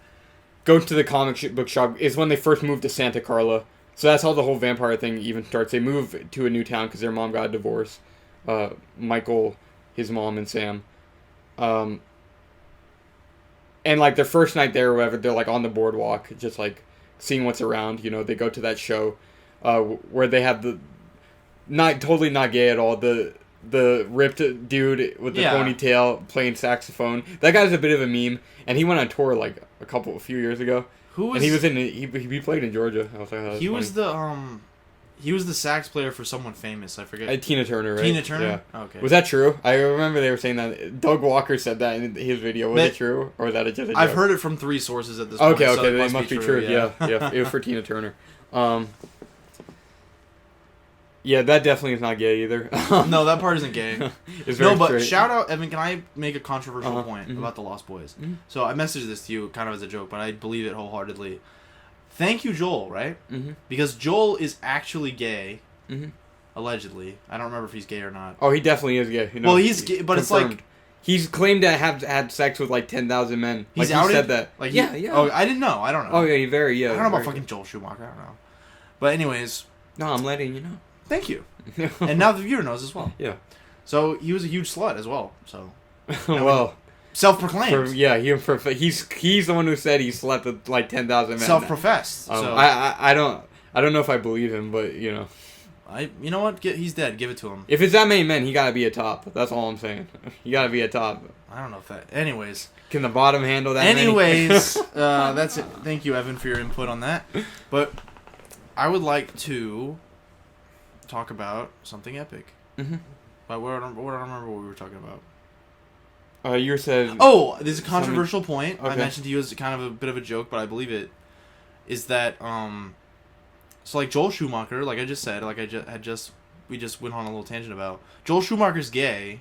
goes to the comic book shop. It's when they first moved to Santa Carla. So that's how the whole vampire thing even starts. They move to a new town because their mom got a divorce. Michael, his mom, and Sam. And like their first night there or whatever, they're like on the boardwalk, just like seeing what's around. You know, they go to that show where they have the not gay at all. The ripped dude with the ponytail playing saxophone. That guy's a bit of a meme, and he went on tour like a few years ago. Who was? And he was he played in Georgia. I was like, oh, he was the sax player for someone famous. I forget. Tina Turner, right? Tina Turner. Yeah. Okay. Was that true? I remember they were saying that. Doug Walker said that in his video. Was it true, or was that just a joke? I've heard it from 3 sources at this point. Okay, so it they must be true. Yeah, it was for Tina Turner. Yeah, that definitely is not gay either. No, that part isn't gay. It's very but straight. shout out, Evan, can I make a controversial point Mm-hmm. about the Lost Boys? Mm-hmm. So I messaged this to you kind of as a joke, but I believe it wholeheartedly. Thank you, Joel, right? Mm-hmm. Because Joel is actually gay, Mm-hmm. allegedly. I don't remember if he's gay or not. Oh, he definitely is gay. You know, Well, he's gay, but confirmed. it's like... He's claimed to have had sex with like 10,000 men. He's like, outed? He said that. Like, yeah. Oh, I didn't know. I don't know. Oh, yeah, I don't know about fucking Joel Schumacher. I don't know. But anyways... No, I'm letting you know. Thank you. And now the viewer knows as well. Yeah. So he was a huge slut as well. So well, self-proclaimed. He's the one who said he slept with like 10,000 men. Self-professed. So I don't know if I believe him, but you know. You know what? He's dead. Give it to him. If it's that many men, he gotta be a top. That's all I'm saying. He gotta be a top. I don't know if that. Anyways. Can the bottom handle that? Anyways, that's it. Thank you, Evan, for your input on that. But I would like to talk about something epic. Mm-hmm. But I don't remember what we were talking about. You said. Oh, there's a controversial point I Okay. mentioned to you as kind of a bit of a joke, but I believe it. Is that so like Joel Schumacher, like I just said, like we just went on a little tangent about Joel Schumacher's gay,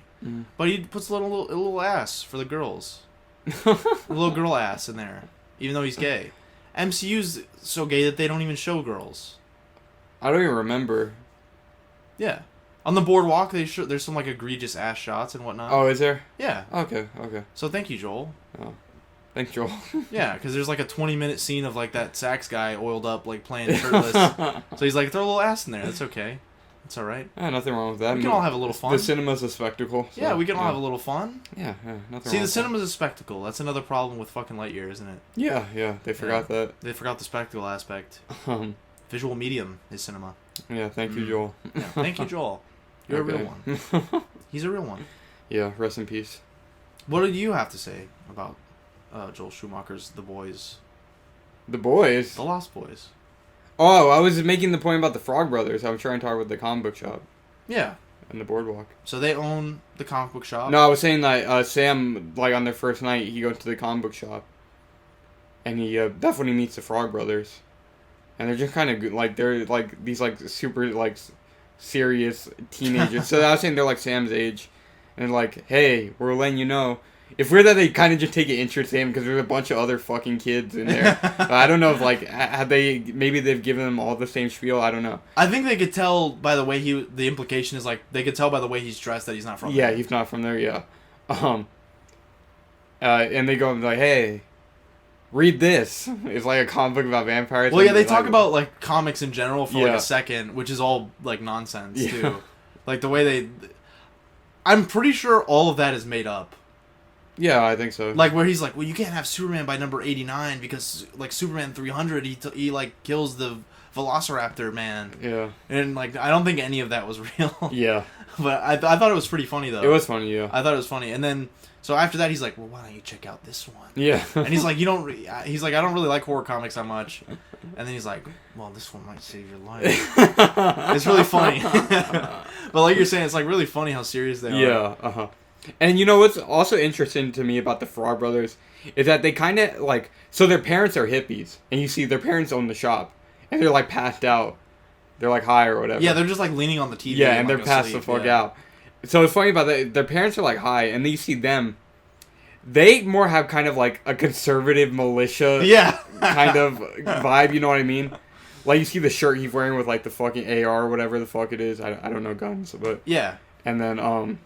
but he puts a little ass for the girls, a little girl ass in there, even though he's gay. MCU's so gay that they don't even show girls. I don't even remember. Yeah, on the boardwalk there's some like egregious ass shots and whatnot. Oh, is there? Yeah. Okay. So thank you, Joel. Oh, thanks, Joel. Yeah, because there's like a 20-minute scene of like that sax guy oiled up, like playing shirtless. So he's like, throw a little ass in there. That's okay. It's all right. Nothing wrong with that. We can all have a little fun. The cinema's a spectacle. So, Yeah, we can all have a little fun. Yeah, nothing See, wrong the with cinema's a spectacle. That's another problem with fucking Lightyear, isn't it? that. Yeah, they forgot that. They forgot the spectacle aspect. Um, Visual medium is cinema. yeah, thank you, Joel. Yeah, thank you, Joel. You're a real one. He's a real one. Yeah, rest in peace. What did you have to say about Joel Schumacher's The Boys? The Boys? The Lost Boys. Oh, I was making the point about the Frog Brothers. I was trying to talk about the comic book shop. Yeah. And the boardwalk. So they own the comic book shop? No, I was saying that Sam, like on their first night, he goes to the comic book shop. And he, that's when he meets the Frog Brothers. And they're just kind of, like, they're, like, these, like, super, like, serious teenagers. So I was saying they're, like, Sam's age. And, like, hey, we're letting you know. It's weird that they kind of just take an interest in him because there's a bunch of other fucking kids in there. I don't know if, like, maybe they've given them all the same spiel. I don't know. I think they could tell by the way the implication is, like, they could tell by the way he's dressed that he's not from there. Yeah, he's not from there, yeah. And they go and be like, hey, read this. It's like a comic book about vampires. Well, yeah, they like, talk about, like, comics in general for, like, Yeah. a second, which is all, like, nonsense, Yeah. too. Like, the way they... I'm pretty sure all of that is made up. Yeah, I think so. Like, where he's like, well, you can't have Superman by number 89 because, like, Superman 300, he like, kills the Velociraptor man. Yeah. And like I don't think any of that was real. Yeah. But I thought it was pretty funny though. It was funny, yeah. I thought it was funny, and then so after that he's like, well, why don't you check out this one? Yeah. And he's like, he's like, I don't really like horror comics that much. And then he's like, well, this one might save your life. It's really funny. But like you're saying, it's like really funny how serious they are. Yeah, uh-huh. And you know what's also interesting to me about the Frog Brothers is that they kind of like, so their parents are hippies, and you see their parents own the shop, and they're like passed out. They're like high or whatever. Yeah, they're just like leaning on the TV. Yeah, and like they're passed the fuck out. So it's funny about that. Their parents are like high, and then you see them. They more have kind of like a conservative militia kind of vibe, you know what I mean? Like you see the shirt he's wearing with like the fucking AR or whatever the fuck it is. I don't know guns, but yeah. And then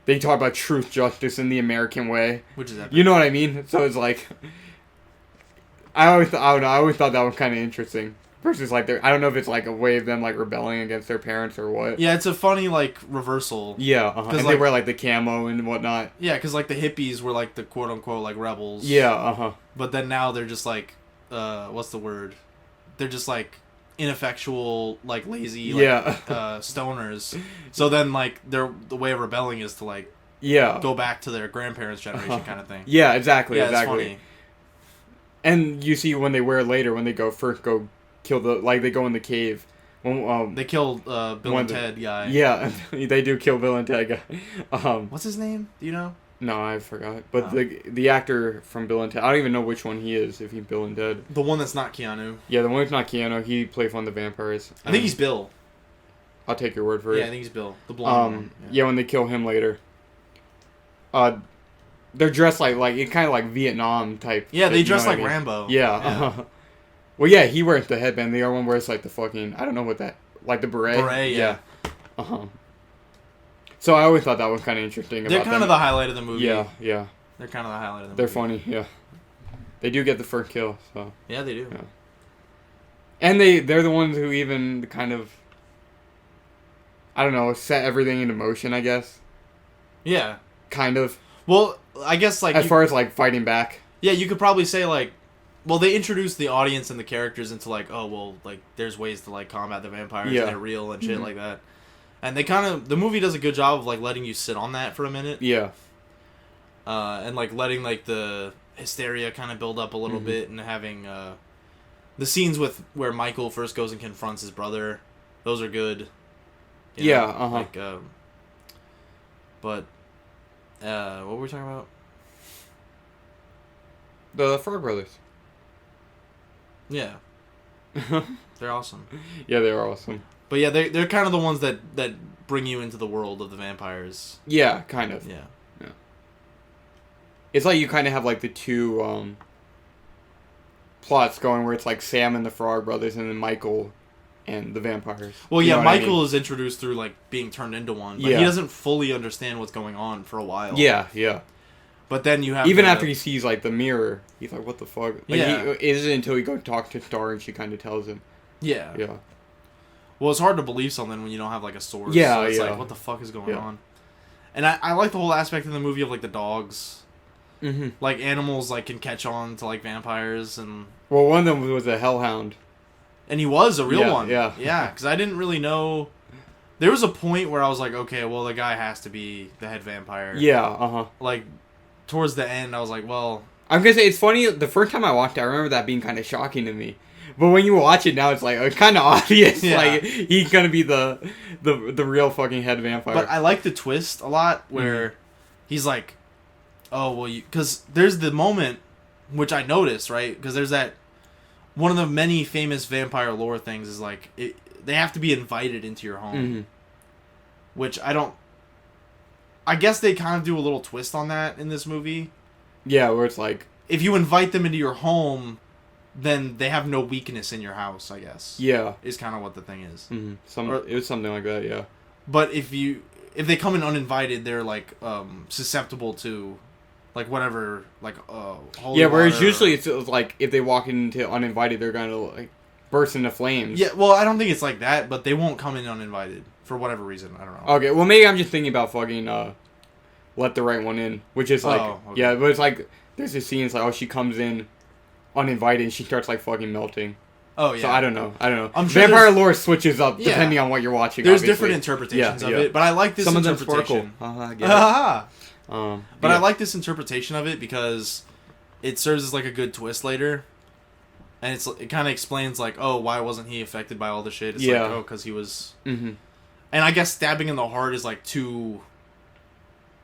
they talk about truth, justice, and the American way. Which is epic. You know what I mean? So it's like I always thought that was kind of interesting. Versus like I don't know if it's like a way of them like rebelling against their parents or what. Yeah, it's a funny like reversal. Yeah, and like, they wear like the camo and whatnot. Yeah, because like the hippies were like the quote unquote like rebels. Yeah, But then now they're just like, what's the word? They're just like ineffectual, like lazy, like, stoners. So then like the way of rebelling is to like go back to their grandparents' generation kind of thing. Yeah, exactly, Yeah, exactly. it's funny. And you see when they wear later when they go kill they go in the cave. They killed Bill and Ted guy. Yeah, they do kill Bill and Ted guy. What's his name? Do you know? No, I forgot. But the actor from Bill and Ted, I don't even know which one he is. If he's Bill and Ted, the one that's not Keanu. Yeah, the one that's not Keanu. He played one of the vampires. I think he's Bill. I'll take your word for it. Yeah, I think he's Bill. The blonde one. Yeah, when they kill him later. They're dressed like it kind of like Vietnam type. Yeah, they dress like I mean? Rambo. Yeah. Well, yeah, he wears the headband. The other one wears like the fucking I don't know what that like the beret. Beret, yeah. So I always thought that was kind of interesting. They're kind of the highlight of the movie. Yeah. They're kind of the highlight of the movie. They're funny. Yeah. They do get the first kill. So. Yeah, they do. Yeah. And they're the ones who even kind of I don't know set everything into motion. I guess. Yeah. Kind of. Well, I guess like as far as like fighting back. Yeah, you could probably say like. Well, they introduced the audience and the characters into like, oh well, like there's ways to like combat the vampires and they're real and shit like that. And they the movie does a good job of like letting you sit on that for a minute. Yeah. And like letting like the hysteria kind of build up a little bit and having the scenes with where Michael first goes and confronts his brother, those are good. You know, like but what were we talking about? The Frog Brothers. Yeah. They're awesome. Yeah, they're awesome. But yeah, they're kind of the ones that bring you into the world of the vampires. Yeah, kind of. Yeah. It's like you kind of have like the two plots going where it's like Sam and the Frog Brothers and then Michael and the vampires. Well, you yeah, know Michael is introduced through like being turned into one, but he doesn't fully understand what's going on for a while. Yeah. But then you have even after he sees like the mirror, he's like, "What the fuck?" Like, it isn't until he go talk to Star and she kind of tells him. Yeah. Yeah. Well, it's hard to believe something when you don't have like a source. Yeah, so it's like, what the fuck is going on? And I like the whole aspect in the movie of like the dogs. Mm-hmm. Like animals like can catch on to like vampires and. Well, one of them was a hellhound. And he was a real one. Yeah. Yeah, because I didn't really know. There was a point where I was like, okay, well, the guy has to be the head vampire. Yeah. Like, towards the end, I was like, well. I'm gonna say it's funny. The first time I watched it, I remember that being kind of shocking to me. But when you watch it now, it's like it's kind of obvious. Yeah. Like he's gonna be the real fucking head vampire. But I like the twist a lot where he's like, oh well, because there's the moment which I noticed, right? Because there's that one of the many famous vampire lore things is like they have to be invited into your home, which I guess they kind of do a little twist on that in this movie. Yeah, where it's like if you invite them into your home, then they have no weakness in your house, I guess. Yeah. Is kind of what the thing is. Mm-hmm. It was something like that, yeah. But if they come in uninvited, they're like susceptible to like whatever like holy whereas usually it's like if they walk into uninvited, they're gonna like burst into flames. Yeah, well, I don't think it's like that, but they won't come in uninvited for whatever reason. I don't know. Okay, well maybe I'm just thinking about fucking Let the Right One In, which is like yeah, but it's like there's this scene. It's like she comes in uninvited and she starts like fucking melting. Oh yeah. So I don't know. I'm sure Vampire lore switches up Yeah. depending on what you're watching. There's obviously. different interpretations Yeah, of yeah. it, but I like this Some of them interpretation. sparkle. I get it. But Yeah. I like this interpretation of it because it serves as like a good twist later, and it kind of explains like, oh, why wasn't he affected by all the shit? It's Yeah. like, oh, because he was. Mm-hmm. And I guess stabbing in the heart is like too,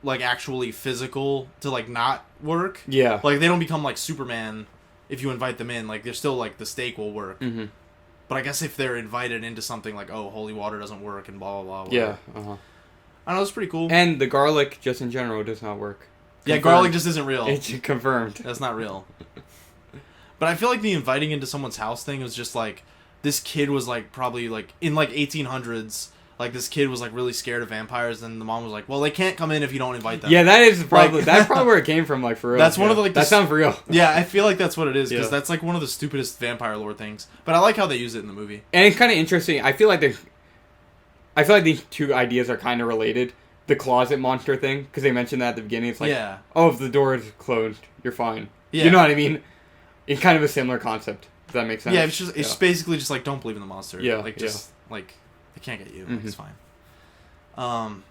like actually physical to like not work. Yeah. Like they don't become like Superman if you invite them in. Like they're still like the stake will work. Mm-hmm. But I guess if they're invited into something like, oh, holy water doesn't work and blah blah blah. Yeah. Whatever. I don't know, it's pretty cool. And the garlic, just in general, does not work. Yeah, Confirmed. garlic just isn't real. It's confirmed. That's not real. But I feel like the inviting into someone's house thing was just like, this kid was like probably like in like 1800s. Like this kid was like really scared of vampires, and the mom was like, "Well, they can't come in if you don't invite them." Yeah, that is probably Like- that's probably where it came from. Like for real. That's one of the, like, that sounds real. Yeah, I feel like that's what it is because Yeah. that's like one of the stupidest vampire lore things. But I like how they use it in the movie. And it's kind of interesting. I feel like these two ideas are kind of related. The closet monster thing, because they mentioned that at the beginning. It's like, Yeah. oh, if the door is closed, you're fine. Yeah. You know what I mean? It's kind of a similar concept. Does that make sense? Yeah, it's basically just like don't believe in the monster. Yeah, like just like they can't get you. Like, Mhm. it's fine.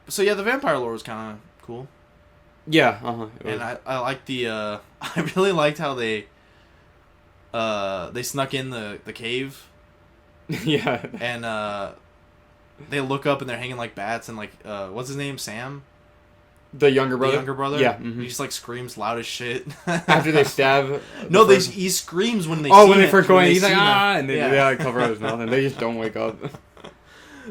So yeah, the vampire lore was kind of cool, Yeah. and I like the I really liked how they snuck in the cave yeah. and they look up and they're hanging like bats and like what's his name, Sam, The younger brother. the younger brother. Yeah. Mhm. He just like screams loud as shit After they stab. No, the first- he screams when they. Oh, see when they him, first go in, he's like, see ah, them. and they cover up his mouth, and they just don't wake up.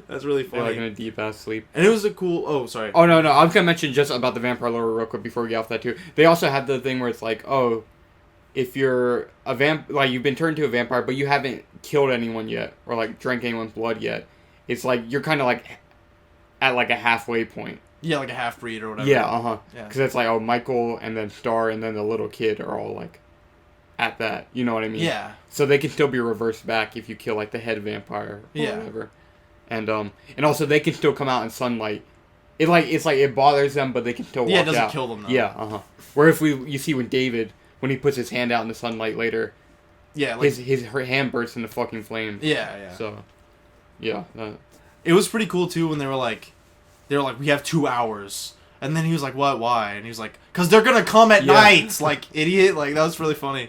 That's really They're funny. like in a deep ass sleep. And it was a cool. Oh, sorry. Oh no, I was gonna mention just about the vampire lore real quick before we get off that too. They also have the thing where it's like, oh, if you're a like you've been turned to a vampire, but you haven't killed anyone yet or like drank anyone's blood yet, it's like you're kind of like at like a halfway point. Yeah, like a half breed or whatever. Yeah, Yeah. Because it's like, oh, Michael and then Star and then the little kid are all like at that. You know what I mean? Yeah. So they can still be reversed back if you kill like the head vampire or whatever. And also they can still come out in sunlight. It bothers them, but they can still walk out. Yeah, it doesn't kill them though. Yeah, Where if you see when David, when he puts his hand out in the sunlight later, Yeah, like, her hand bursts into fucking flames. yeah. So, yeah. It was pretty cool too when they were like, we have 2 hours, and then he was like, what? Why? And he was like, because they're gonna come at night, like idiot. Like that was really funny.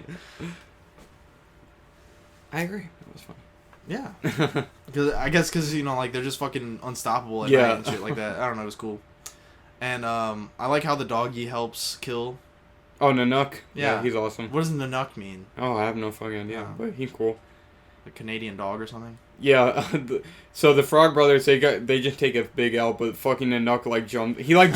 I agree. That was fun. Yeah. Because you know, like they're just fucking unstoppable at Yeah. night and shit like that. I don't know, it was cool. And I like how the doggy helps kill. Oh, Nanook. Yeah. He's awesome. What does Nanook mean? Oh, I have no fucking idea, Oh. but he's cool. A Canadian dog or something? Yeah, so the Frog Brothers, they just take a big L, but fucking Nanook like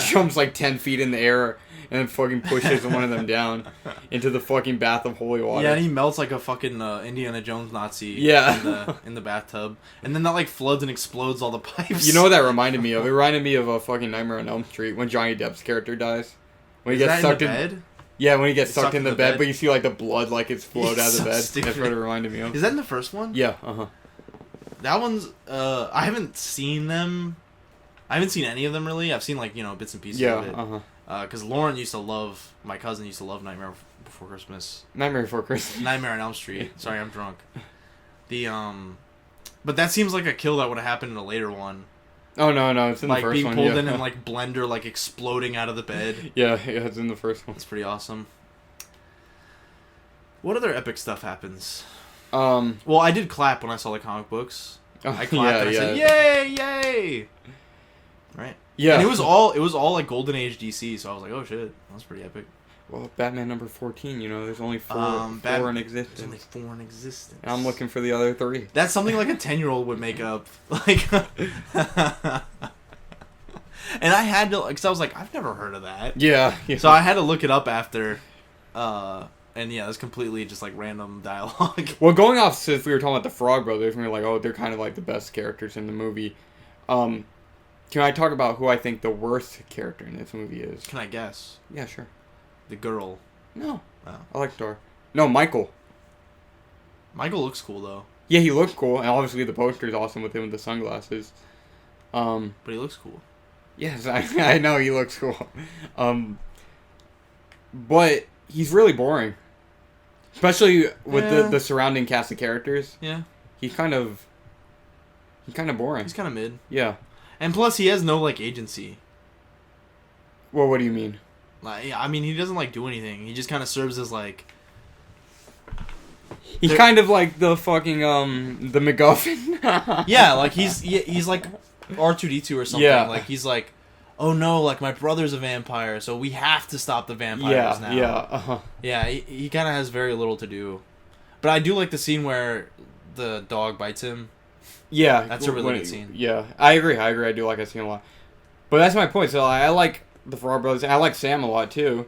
jumps like 10 feet in the air and then fucking pushes one of them down into the fucking bath of holy water. Yeah, and he melts like a fucking Indiana Jones Nazi. Yeah. in the bathtub, and then that like floods and explodes all the pipes. You know what that reminded me of? It reminded me of a fucking Nightmare on Elm Street when Johnny Depp's character dies. When he gets sucked in the bed? Yeah, when he gets It's sucked in the bed, but you see like the blood like it's flowed out of the So bed. stupid. That's what it reminded me of. Is that in the first one? Yeah, That one's I haven't seen them. I haven't seen any of them really. I've seen like, you know, bits and pieces of it. Because Lauren used to love, my cousin used to love Nightmare Before Christmas. Nightmare Before Christmas. Nightmare on Elm Street. Sorry, I'm drunk. But that seems like a kill that would have happened in a later one. Oh no, it's in Like the first being one. pulled Yeah. in and like blender like exploding out of the bed. yeah, it's in the first one. That's pretty awesome. What other epic stuff happens? Well, I did clap when I saw the comic books. I clapped and I said, "Yay, yay!" Right? Yeah. And it was all like Golden Age DC, so I was like, "Oh shit, that's pretty epic." Well, Batman number 14, you know, there's only four in There's existence. only 4 in existence. And I'm looking for the other 3. That's something like a 10-year-old would make up. Like, and I had to, because I was like, I've never heard of that. Yeah. So I had to look it up after. And yeah, it's completely just like random dialogue. Well, going off since we were talking about the Frog Brothers, and we were like, oh, they're kind of like the best characters in the movie. Can I talk about who I think the worst character in this movie is? Can I guess? Yeah, sure. The girl. No. Oh. I like Star. No, Michael. Michael looks cool though. Yeah, he looks cool, and obviously the poster's awesome with him with the sunglasses. But he looks cool. Yes, I know he looks cool. But he's really boring. Especially with Yeah. the surrounding cast of characters. Yeah. He's kind of boring. He's kind of mid. Yeah. And plus, he has no, like, agency. Well, what do you mean? Like, I mean, he doesn't, like, do anything. He just kind of serves as, like... He's kind of like the fucking, the MacGuffin. Yeah, like, he's like R2-D2 or something. Yeah. Like, he's like, oh, no, like, my brother's a vampire, so we have to stop the vampires now. Yeah, uh-huh. Yeah, he kind of has very little to do. But I do like the scene where the dog bites him. Yeah. That's a really good scene. Yeah, I agree. I do like that scene a lot. But that's my point. So I like the Frog Brothers. I like Sam a lot, too.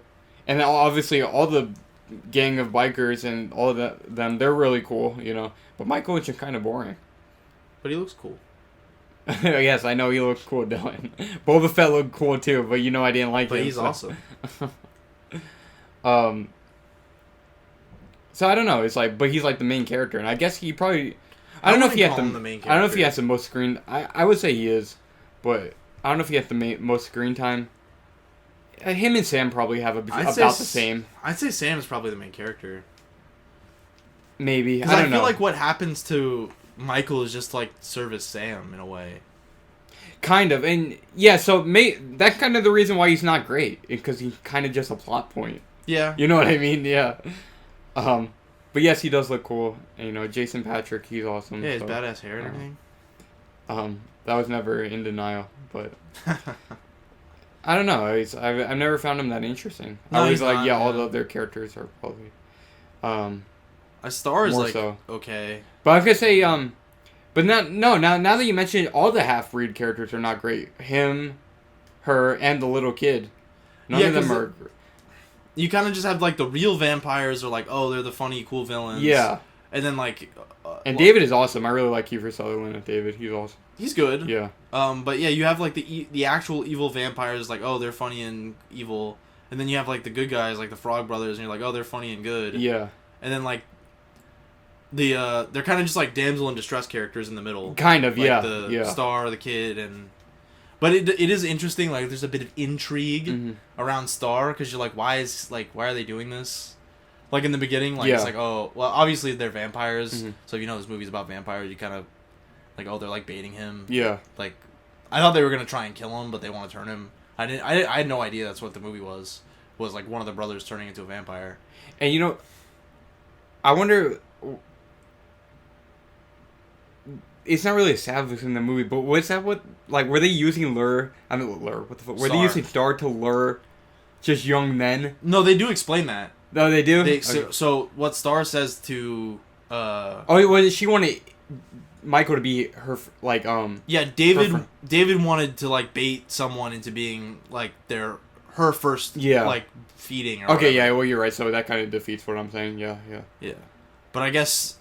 And obviously, all the gang of bikers and all of them, they're really cool, you know. But Michael is just kind of boring. But he looks cool. Yes, I know he looks cool, Dylan. Boba Fett looked cool, too, but you know I didn't like him. But he's so. awesome. So I don't know. It's like, but he's like the main character, and I guess he probably. I don't know if he has the main character. I don't know if he has the most screen. I would say he is, but I don't know if he has the most screen time. Him and Sam probably have about the same. I'd say Sam is probably the main character. Maybe Because I don't know. feel like what happens to Michael is just like service Sam in a way. Kind of, and yeah. So that's kind of the reason why he's not great, because he's kind of just a plot point. Yeah. You know what I mean? Yeah. But yes, he does look cool. And, you know, Jason Patrick, he's awesome. Yeah, his badass hair and everything. That was never in denial, but I don't know. I've never found him that interesting. No, I was he's like, not, yeah, all yeah. the other characters are probably A Star is more like so. okay. But I was gonna say but now that you mentioned it, all the half-breed characters are not great. Him, her, and the little kid. None Yeah, of them 'cause are. You kind of just have like the real vampires are like, oh, they're the funny, cool villains. Yeah. And then like. And David is awesome. I really like Kiefer Sutherland as David. He's awesome. He's good. Yeah. But yeah, you have like the actual evil vampires, like, oh, they're funny and evil, and then you have like the good guys, like the Frog Brothers, and you're like, oh, they're funny and good. Yeah. And then like they're kind of just like damsel in distress characters in the middle. Kind of, like yeah. The yeah. Star, the kid, and but it is interesting. Like, there's a bit of intrigue around Star because you're like, why are they doing this? Like in the beginning, like it's like, oh, well, obviously they're vampires, so if you know this movie's about vampires, you kind of like, oh, they're like baiting him. Yeah. Like, I thought they were gonna try and kill him, but they want to turn him. I had no idea that's what the movie was like one of the brothers turning into a vampire. And you know, I wonder. It's not really established in the movie, but was that what, like, were they using lure? I mean, lure. What the fuck? Were they using Star to lure just young men? No, they do explain that. No, they do. Okay. So what Star says to. She wanted Michael to be her, like, Yeah, David wanted to like bait someone into being like her first like feeding. Or okay, whatever. yeah, well, you're right. So that kind of defeats what I'm saying. Yeah. But I guess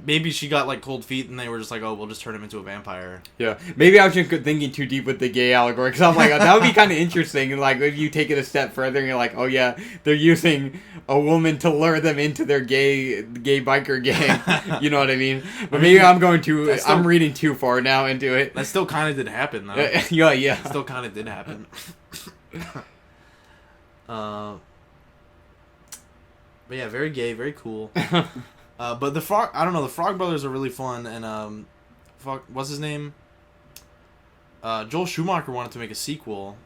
maybe she got like cold feet, and they were just like, "Oh, we'll just turn him into a vampire." Yeah, maybe I was just thinking too deep with the gay allegory, because I'm like, that would be kind of interesting. And like, if you take it a step further, and you're like, "Oh yeah, they're using a woman to lure them into their gay biker gang." You know what I mean? But maybe I'm reading too far now into it. That still kind of did happen, though. Yeah. Still kind of did happen. But yeah, very gay, very cool. But the Frog, I don't know, the Frog Brothers are really fun, and what's his name? Joel Schumacher wanted to make a sequel.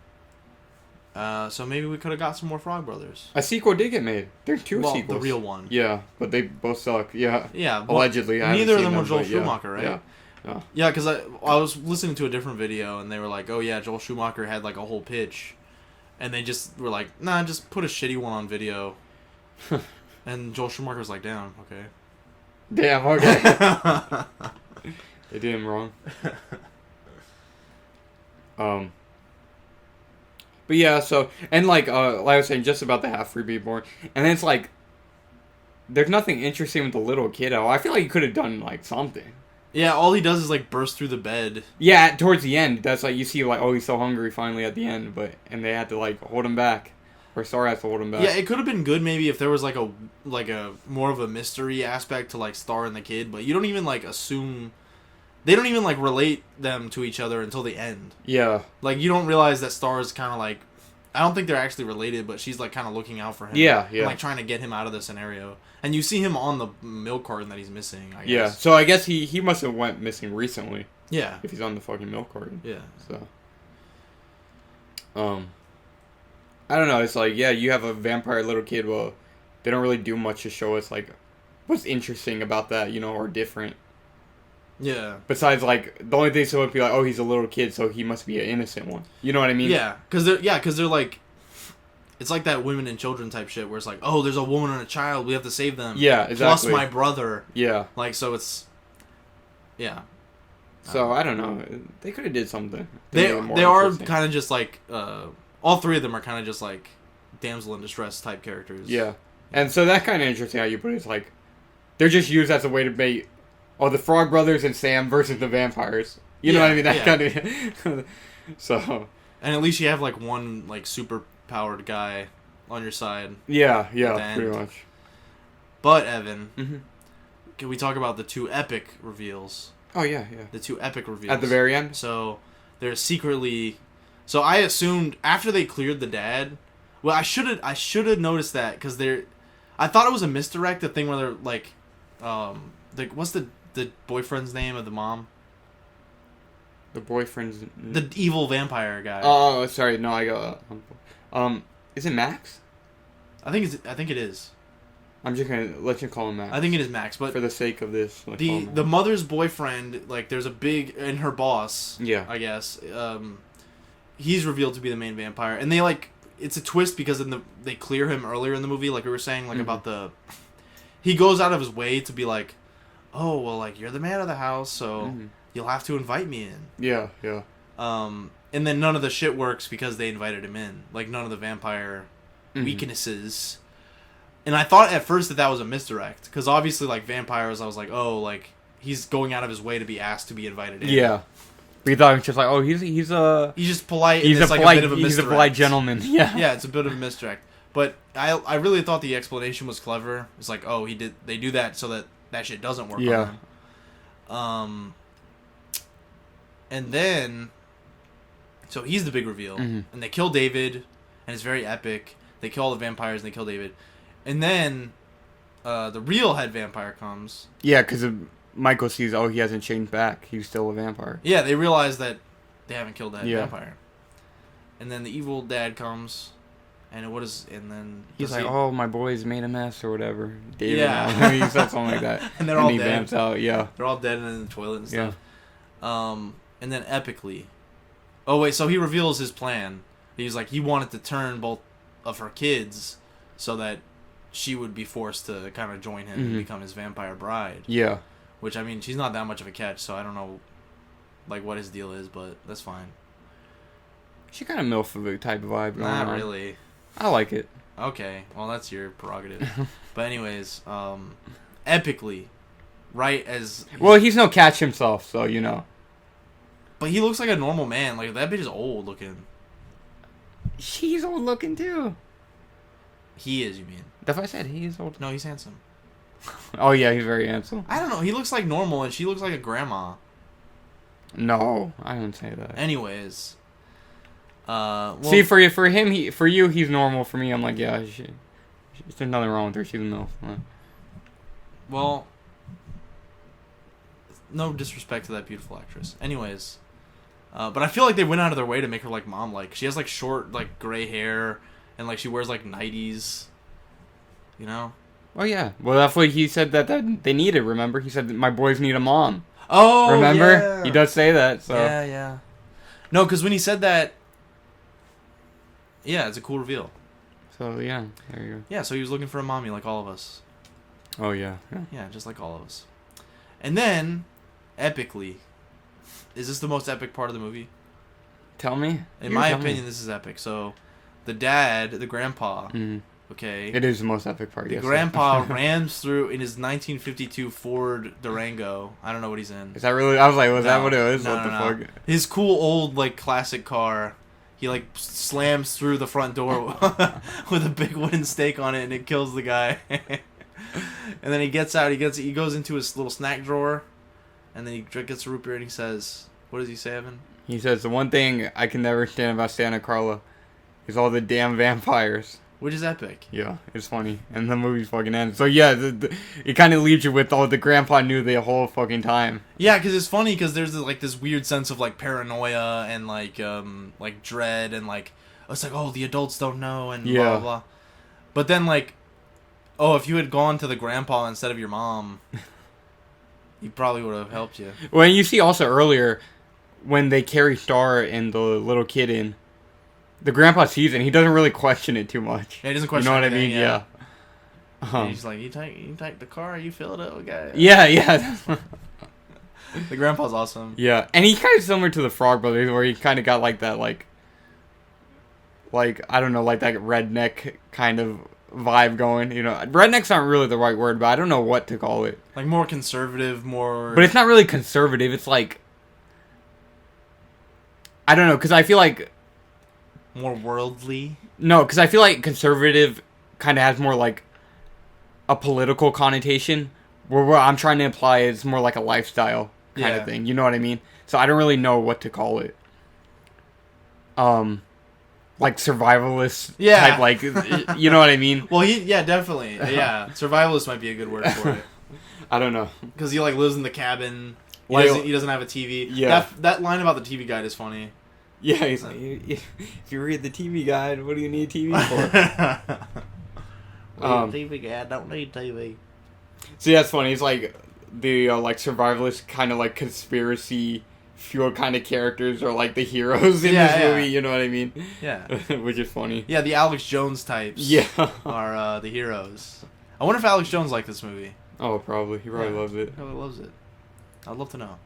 So maybe we could have got some more Frog Brothers. A sequel did get made. There are two sequels. The real one. Yeah, but they both suck. Yeah. Yeah. Allegedly. Neither of them were Joel Schumacher, right? Yeah. Yeah, because I was listening to a different video, and they were like, oh yeah, Joel Schumacher had like a whole pitch. And they just were like, nah, just put a shitty one on video. And Joel Schumacher was like, damn, okay. Damn, okay. They did him wrong. But yeah, so, and like I was saying, just about the half-free being born, and then it's like, there's nothing interesting with the little kid at all. I feel like you could have done like something. Yeah, all he does is like burst through the bed. Yeah, towards the end, that's like, you see like, oh, he's so hungry finally at the end, and they had to like hold him back. Or Star has to hold him back. Yeah, it could have been good maybe if there was like a more of a mystery aspect to like Star and the kid, but you don't even like assume, they don't even like relate them to each other until the end. Yeah. Like, you don't realize that Star is kind of like I don't think they're actually related, but she's like kind of looking out for him. Yeah. And, like trying to get him out of the scenario. And you see him on the milk carton that he's missing, I guess. Yeah, so I guess he must have went missing recently. Yeah. If he's on the fucking milk carton. Yeah. So. I don't know, it's like, yeah, you have a vampire little kid, well, they don't really do much to show us, like, what's interesting about that, you know, or different. Yeah. Besides, like, the only thing someone would be like, oh, he's a little kid, so he must be an innocent one. You know what I mean? Yeah, because they're like, it's like that women and children type shit where it's like, oh, there's a woman and a child, we have to save them. Yeah, exactly. Plus my brother. Yeah. Like, so it's, yeah. So, I don't know. They could have did something. They are kind of just like, all three of them are kind of just like damsel in distress type characters. Yeah. And so that's kind of interesting how you put it. It's like, they're just used as a way to bait, oh, the Frog Brothers and Sam versus the vampires. You know what I mean? That kind of... So... And at least you have like one like super powered guy on your side. Yeah, pretty much. But Evan, can we talk about the two epic reveals? Oh yeah. The two epic reveals at the very end. So they're secretly. So I assumed after they cleared the dad. Well, I should have noticed that because they're. I thought it was a misdirect. The thing where they're like, what's the boyfriend's name of the mom? The boyfriend's... The evil vampire guy. Oh, sorry. No, I got... is it Max? I think it is. I'm just going to let you call him Max. I think it is Max, but... For the sake of this... The mother's boyfriend, like, there's a big... And her boss, yeah, I guess, he's revealed to be the main vampire. And they, like... It's a twist because they clear him earlier in the movie, like we were saying, like, about the... He goes out of his way to be like, oh, well, like, you're the man of the house, so... You'll have to invite me in. Yeah. And then none of the shit works because they invited him in. Like, none of the vampire weaknesses. And I thought at first that was a misdirect. Because obviously, like, vampires, I was like, oh, like, he's going out of his way to be asked to be invited in. Yeah. We thought it was just like, oh, he's just polite. He's it's a like polite, a bit of a misdirect. He's a polite gentleman. Yeah. Yeah, it's a bit of a misdirect. But I really thought the explanation was clever. It's like, oh, they do that so that shit doesn't work on him. And then, so he's the big reveal, and they kill David, and it's very epic. They kill all the vampires, and they kill David, and then the real head vampire comes. Yeah, because Michael sees, oh, he hasn't changed back. He's still a vampire. Yeah, they realize that they haven't killed the head vampire, and then the evil dad comes, and then he's like, oh, my boys made a mess or whatever. David, yeah, he said something like that, and they're all he dead. Vamps out. Yeah, they're all dead and in the toilet and stuff. Yeah. And then epically... Oh, wait, so he reveals his plan. He's like, he wanted to turn both of her kids so that she would be forced to kind of join him and become his vampire bride. Yeah. Which, I mean, she's not that much of a catch, so I don't know, like, what his deal is, but that's fine. She kind of MILF type of vibe going on. Not really. I like it. Okay, well, that's your prerogative. But anyways, epically, right as... Well, he's no catch himself, so, you know. But he looks like a normal man. Like, that bitch is old looking. She's old looking, too. He is, you mean? That's what I said. He is old. No, he's handsome. Oh, yeah, he's very handsome. I don't know. He looks like normal, and she looks like a grandma. No, I didn't say that. Anyways. Well, see, for you, he's normal. For me, I'm like, yeah, there's nothing wrong with her. She's a MILF. Well, no disrespect to that beautiful actress. Anyways, but I feel like they went out of their way to make her like mom-like. She has like short, like gray hair, and like she wears like nighties. You know? Oh yeah. Well, that's what he said that they needed. Remember, he said that my boys need a mom. Oh, remember? Yeah. He does say that. So yeah. No, because when he said that, yeah, it's a cool reveal. So yeah, there you go. Yeah, so he was looking for a mommy like all of us. Oh yeah. Yeah, just like all of us. And then, epically, is this the most epic part of the movie? Tell me. In my opinion, this is epic. So, the dad, the grandpa, okay? It is the most epic part, The grandpa rams through in his 1952 Ford Durango. I don't know what he's in. Is that really? I was like, was that what it was? No, what the fuck? His cool old, like, classic car. He, like, slams through the front door with a big wooden stake on it, and it kills the guy. And then he gets out, he goes into his little snack drawer, and then he gets a root beer, and he says, what does he say, Evan? He says, the one thing I can never stand about Santa Carla It's all the damn vampires. Which is epic. Yeah, it's funny. And the movie fucking ends. So yeah, it kind of leaves you with, oh, the grandpa knew the whole fucking time. Yeah, because it's funny because there's like this weird sense of like paranoia and like dread and like it's like, oh, the adults don't know and blah blah blah. But then like, oh, if you had gone to the grandpa instead of your mom, he probably would have helped you. Well, and you see also earlier when they carry Star and the little kid in, the grandpa sees it and he doesn't really question it too much. Yeah, he doesn't question. You know what anything, I mean? Yeah. He's like, you take the car, you fill it up, guy. Yeah. The grandpa's awesome. Yeah, and he's kind of similar to the Frog Brothers, where he kind of got like that, like I don't know, like that redneck kind of vibe going. You know, rednecks aren't really the right word, but I don't know what to call it. Like more conservative, more. But it's not really conservative. It's like, I don't know, because I feel like more worldly. No, because I feel like conservative kind of has more like a political connotation, where what I'm trying to imply is more like a lifestyle kind of thing. You know what I mean? So I don't really know what to call it. Like survivalist type, like, you know what I mean? Well, definitely. Yeah, survivalist might be a good word for it. I don't know. Because he like lives in the cabin. He doesn't have a TV. Yeah. That line about the TV guide is funny. Yeah, he's like, if you read the TV guide, what do you need TV for? TV guide, don't need TV. So yeah, it's funny. It's like the like survivalist kind of like conspiracy fuel kind of characters are like the heroes in this movie. You know what I mean? Yeah. Which is funny. Yeah, the Alex Jones types. Yeah. Are the heroes. I wonder if Alex Jones liked this movie. Oh, probably. He probably loves it. He probably loves it. I'd love to know.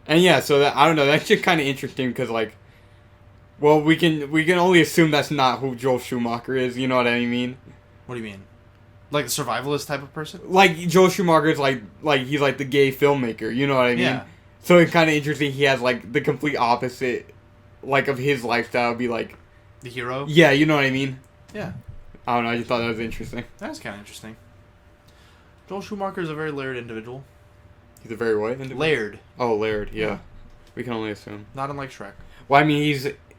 And yeah, so that I don't know. That's just kind of interesting because like, well, we can only assume that's not who Joel Schumacher is. You know what I mean? What do you mean? Like a survivalist type of person? Like Joel Schumacher is like he's like the gay filmmaker. You know what I mean? Yeah. So it's kind of interesting. He has like the complete opposite, like of his lifestyle. Be like the hero. Yeah, you know what I mean? Yeah. I don't know. I just thought that was interesting. That's kind of interesting. Joel Schumacher is a very layered individual. He's a very what individual? Layered. Oh, layered. Yeah. We can only assume. Not unlike Shrek. Well, I mean,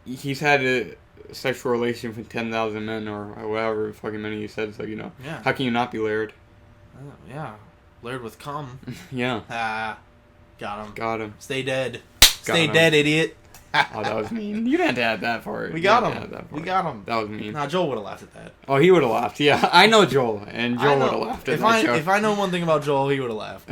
he's had a sexual relation with 10,000 men or whatever fucking many you said. So you know. Yeah. How can you not be layered? Yeah. Layered with cum. Yeah. Ah. Got him. Got him. Stay dead. Stay dead, idiot. Oh, that was mean. You didn't add that part. We got him. We got him. That was mean. Nah, Joel would have laughed at that. Oh, he would have laughed. Yeah, I know Joel, and Joel would have laughed at that joke. If I know one thing about Joel, he would have laughed.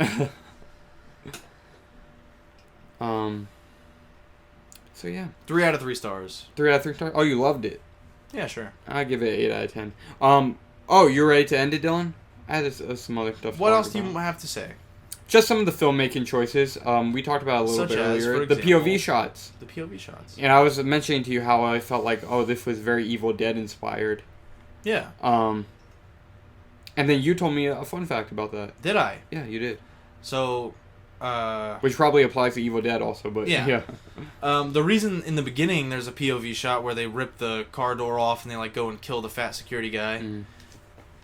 So yeah. 3 out of 3 stars. 3 out of 3 stars? Oh, you loved it. Yeah, sure. I'd give it 8 out of 10. Oh, you're ready to end it, Dylan? I had some other stuff to What talk else do you about. have to say? Just some of the filmmaking choices. We talked about it a little bit earlier. The POV shots. The POV shots. And I was mentioning to you how I felt like, oh, this was very Evil Dead inspired. Yeah. And then you told me a fun fact about that. Did I? Yeah, you did. So, which probably applies to Evil Dead also, but yeah. The reason in the beginning there's a POV shot where they rip the car door off and they like go and kill the fat security guy,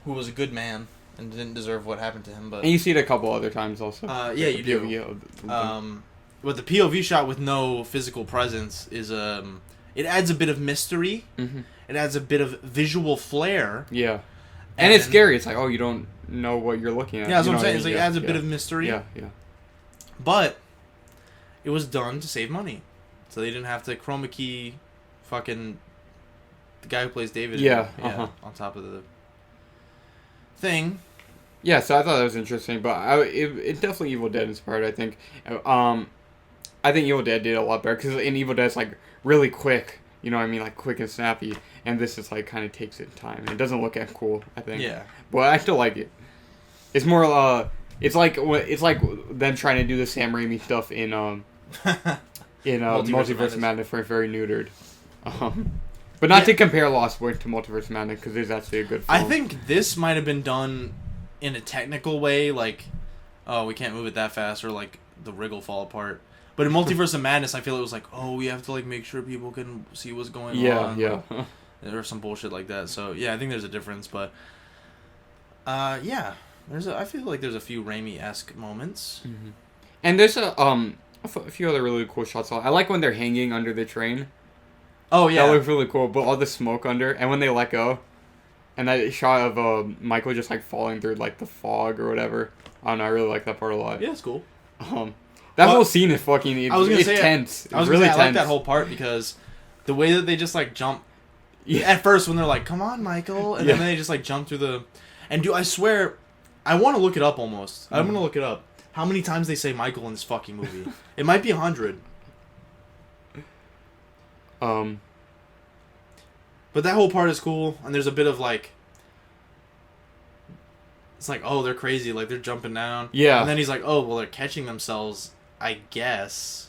who was a good man and didn't deserve what happened to him. But and you see it a couple other times also. Yeah, you do. But the POV shot with no physical presence is it adds a bit of mystery. Mm-hmm. It adds a bit of visual flair. Yeah. And it's scary. It's like, oh, you don't know what you're looking at. Yeah, that's what I'm saying. It's like, it adds a bit of mystery. Yeah. But it was done to save money. So they didn't have to chroma key fucking the guy who plays David on top of the thing. Yeah, so I thought that was interesting, but it's definitely Evil Dead inspired, I think. I think Evil Dead did a lot better, because in Evil Dead it's like really quick, you know what I mean, like quick and snappy, and this is like kind of takes its time, and it doesn't look as cool, I think. Yeah. But I still like it. It's more, it's like them trying to do the Sam Raimi stuff in Multiverse of Madness, where it's very neutered. But not to compare Lost Boys to Multiverse of Madness, because there's actually a good film. I think this might have been done in a technical way, like, oh, we can't move it that fast, or like the rig will fall apart. But in Multiverse of Madness, I feel it was like, oh, we have to like make sure people can see what's going on. Yeah. Or some bullshit like that. So yeah, I think there's a difference, but yeah, I feel like there's a few Raimi-esque moments. Mm-hmm. And there's a few other really cool shots. I like when they're hanging under the train. Oh yeah. That looked really cool. But all the smoke under, and when they let go, and that shot of Michael just like falling through like the fog or whatever. I don't know. I really like that part a lot. Yeah, it's cool. That whole scene is fucking. I was gonna it's say tense. I was really gonna say, I like tense. that whole part because the way that they just like jump. Yeah. At first, when they're like, "Come on, Michael," and then they just like jump through the, and I swear, I want to look it up almost. I'm gonna look it up. How many times they say Michael in this fucking movie? It might be 100. But that whole part is cool, and there's a bit of like, it's like, oh, they're crazy, like they're jumping down. Yeah. And then he's like, oh, well, they're catching themselves, I guess.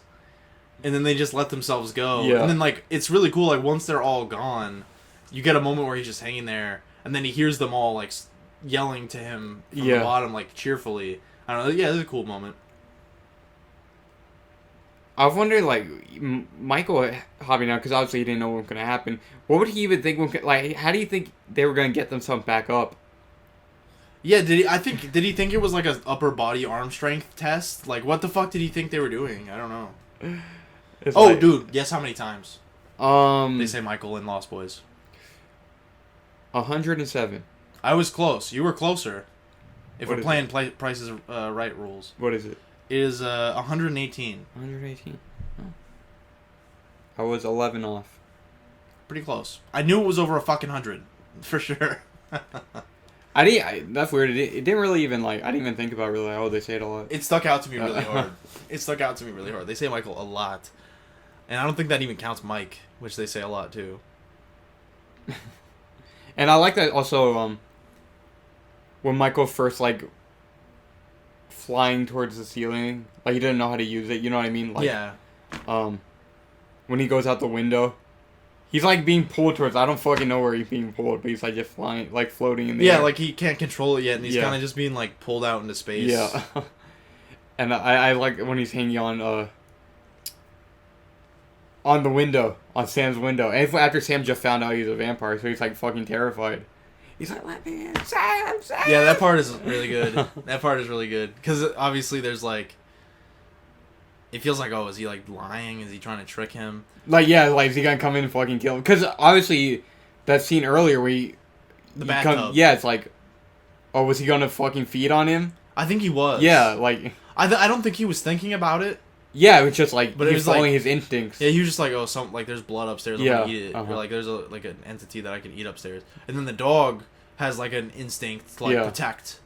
And then they just let themselves go. Yeah. And then, like, it's really cool. Like, once they're all gone, you get a moment where he's just hanging there. And then he hears them all, like, yelling to him from the bottom, like, cheerfully. I don't know. Yeah, this is a cool moment. I was wondering, like, Michael hopping out, because obviously he didn't know what was going to happen. What would he even think? Like, how do you think they were going to get themselves back up? Yeah, did he think it was, like, an upper body arm strength test? Like, what the fuck did he think they were doing? I don't know. Dude, guess how many times? They say Michael in Lost Boys. 107. I was close. You were closer. If What we're playing Prices Right rules. What is it? It is 118. 118. Oh. I was 11 off. Pretty close. I knew it was over a fucking 100. For sure. That's weird. It didn't really even, like, I didn't even think about really, they say it a lot. It stuck out to me really hard. They say Michael a lot. And I don't think that even counts Mike, which they say a lot too. And I like that also, when Michael first, like, flying towards the ceiling, like, he didn't know how to use it, you know what I mean? Like, yeah. When he goes out the window, he's, like, being pulled towards, I don't fucking know where he's being pulled, but he's, like, just flying, like, floating in the air. Yeah, like, he can't control it yet, and he's kind of just being, like, pulled out into space. Yeah. And I like when he's hanging on the window, on Sam's window. And after Sam just found out he's a vampire, so he's, like, fucking terrified. He's like, let me in, Sam! Yeah, that part is really good. Because, obviously, there's, like... It feels like, oh, is he, like, lying? Is he trying to trick him? Like, yeah, like, is he gonna come in and fucking kill him? Because, obviously, that scene earlier where The bathtub. yeah, it's like, oh, was he gonna fucking feed on him? I think he was. Yeah, like... I don't think he was thinking about it. Yeah, it was just like, but he was following his instincts. Yeah, he was just like, oh, there's blood upstairs, I'm gonna eat it. Uh-huh. Or like, there's an entity that I can eat upstairs. And then the dog has like an instinct to like protect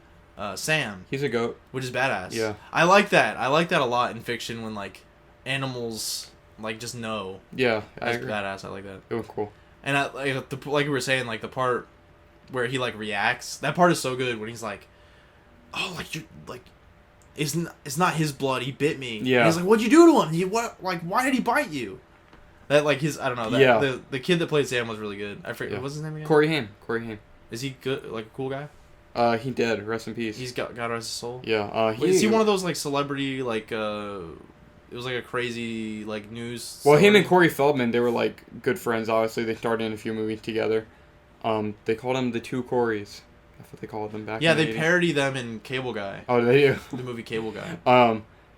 Sam. He's a goat. Which is badass. Yeah. I like that. I like that a lot in fiction when animals just know. Yeah, that's badass. I like that. It was cool. And like you were saying, the part where he reacts, that part is so good when he's like, oh, you're it's not his blood, he bit me. Yeah. And he's like, what'd you do to him? Why did he bite you? That I don't know. The kid that played Sam was really good. I forget what's his name again. Corey Haim. Is he good? Like a cool guy? He did. Rest in peace. He's got God rest his soul. Yeah. Is he one of those celebrity it was a crazy news Well, story? him and Corey Feldman, they were good friends. Obviously, they starred in a few movies together. They called them the two Corys. That's what they called them back. Yeah, in the they 80s. parody them in Cable Guy. Oh, they do. The movie Cable Guy.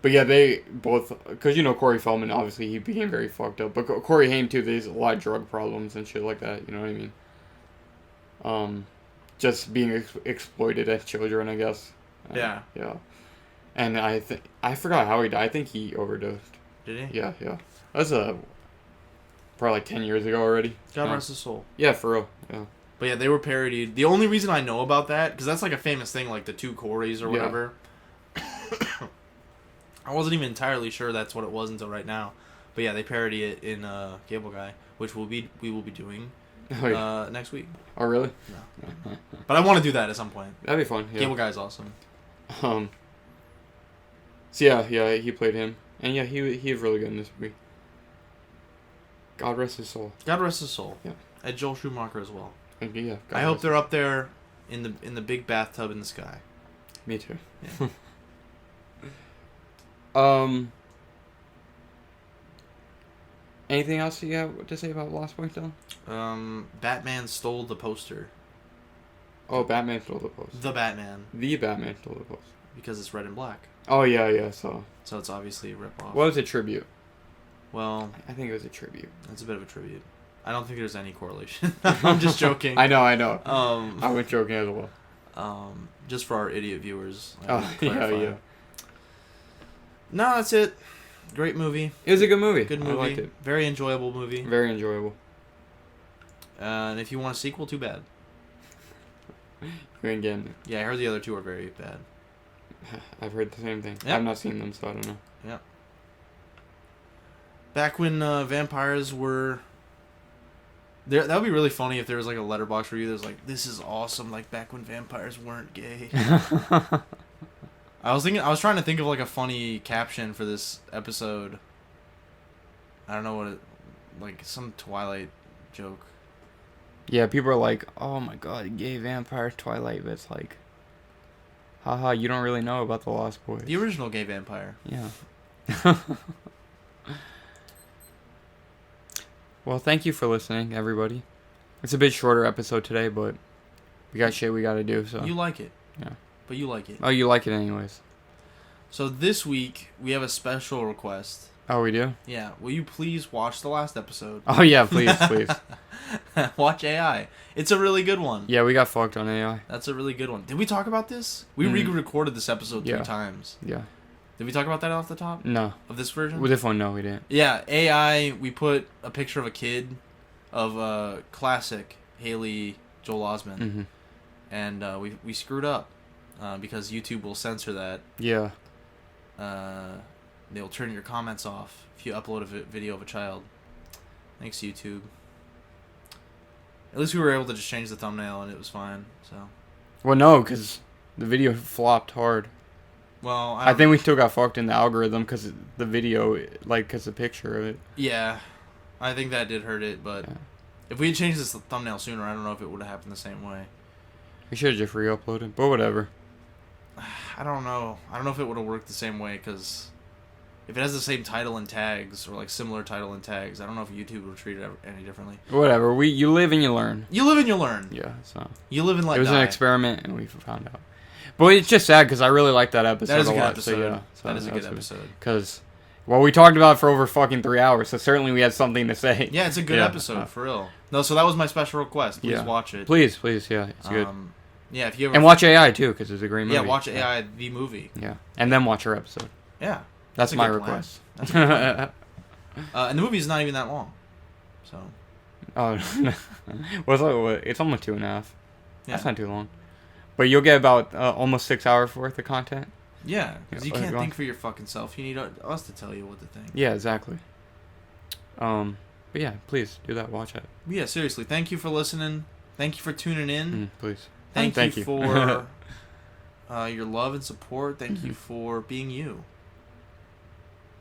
But yeah, they both, because Corey Feldman, obviously he became very fucked up. But Corey Haim too. There's a lot of drug problems and shit like that. You know what I mean? Just being exploited as children, I guess. Yeah. Yeah. And I forgot how he died. I think he overdosed. Did he? Yeah. That was probably 10 years ago already. God rest his soul. Yeah, for real. Yeah. But yeah, they were parodied. The only reason I know about that, because that's a famous thing, the two Corys or whatever. I wasn't even entirely sure that's what it was until right now. But yeah, they parody it in Cable Guy, which we will be doing next week. Oh, really? No. But I want to do that at some point. That'd be fun. Yeah. Cable Guy is awesome. So yeah, he played him, and yeah, he was really good in this movie. God rest his soul. God rest his soul. Yeah. And Joel Schumacher as well. And yeah. I hope they're up there in the big bathtub in the sky. Me too. Yeah. Anything else you have to say about Lost Boys, Dylan? Batman stole the poster. Oh, Batman stole the poster. The Batman. The Batman stole the poster. Because it's red and black. Oh, yeah, so it's obviously a rip-off. Well, it was a tribute. Well... I think it was a tribute. It's a bit of a tribute. I don't think there's any correlation. I'm just joking. I know. I was joking as well. Just for our idiot viewers. Yeah. No, that's it. Great movie. It was a good movie. Good movie. I liked it. Very enjoyable movie. Very enjoyable. And if you want a sequel, too bad. You ain't getting it. Yeah, I heard the other two are very bad. I've heard the same thing. Yep. I've not seen them, so I don't know. Yeah. Back when vampires were... That would be really funny if there was like a letterbox review that was like, this is awesome, like back when vampires weren't gay. I was trying to think of like a funny caption for this episode. I don't know what like some Twilight joke. Yeah, people are like, oh my god, gay vampire Twilight, but it's like, haha, you don't really know about the Lost Boys. The original gay vampire. Yeah. Well, thank you for listening, everybody. It's a bit shorter episode today, but we got shit we gotta do, so. You like it. Yeah. But you like it. Oh, you like it anyways. So this week, we have a special request. Oh, we do? Yeah. Will you please watch the last episode? Oh, yeah, please. Watch AI. It's a really good one. Yeah, we got fucked on AI. That's a really good one. Did we talk about this? We re-recorded this episode 3 times. Yeah. Did we talk about that off the top? No. Of this version? With this one, no, we didn't. Yeah, AI, we put a picture of a kid of classic Haley Joel Osment. Mm-hmm. And we screwed up because YouTube will censor that. Yeah. They'll turn your comments off if you upload a video of a child. Thanks, YouTube. At least we were able to just change the thumbnail and it was fine. So. Well, no, because the video flopped hard. Well, I think we still got fucked in the algorithm because the video, like, because the picture of it. Yeah, I think that did hurt it, but if we had changed this thumbnail sooner, I don't know if it would have happened the same way. We should have just re-uploaded, but whatever. I don't know. I don't know if it would have worked the same way, because if it has the same title and tags, or like similar title and tags, I don't know if YouTube would treat it any differently. Whatever. You live and you learn. You live and you learn. Yeah, so. You live and let die. It was an experiment, and we found out. But it's just sad, because I really liked that episode a lot. That is a good episode. episode. So, yeah, so that is a good episode. Because, well, we talked about it for over fucking 3 hours, so certainly we had something to say. Yeah, it's a good episode, for real. No, so that was my special request. Please watch it. Please, yeah, it's good. Yeah, if you ever... And watch AI, too, because it's a great movie. Yeah, watch AI, the movie. Yeah, and then watch our episode. Yeah. That's my request. That's a good plan. And the movie is not even that long, so... Oh, well, it's almost 2.5. Yeah. That's not too long. But you'll get about almost 6 hours worth of content. Yeah, because you can't think for your fucking self. You need us to tell you what to think. Yeah, exactly. But yeah, please do that. Watch it. Yeah, seriously. Thank you for listening. Thank you for tuning in. Please. Thank you for your love and support. Thank you for being you.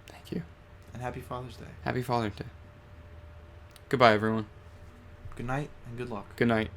Thank you. And happy Father's Day. Happy Father's Day. Goodbye, everyone. Good night and good luck. Good night.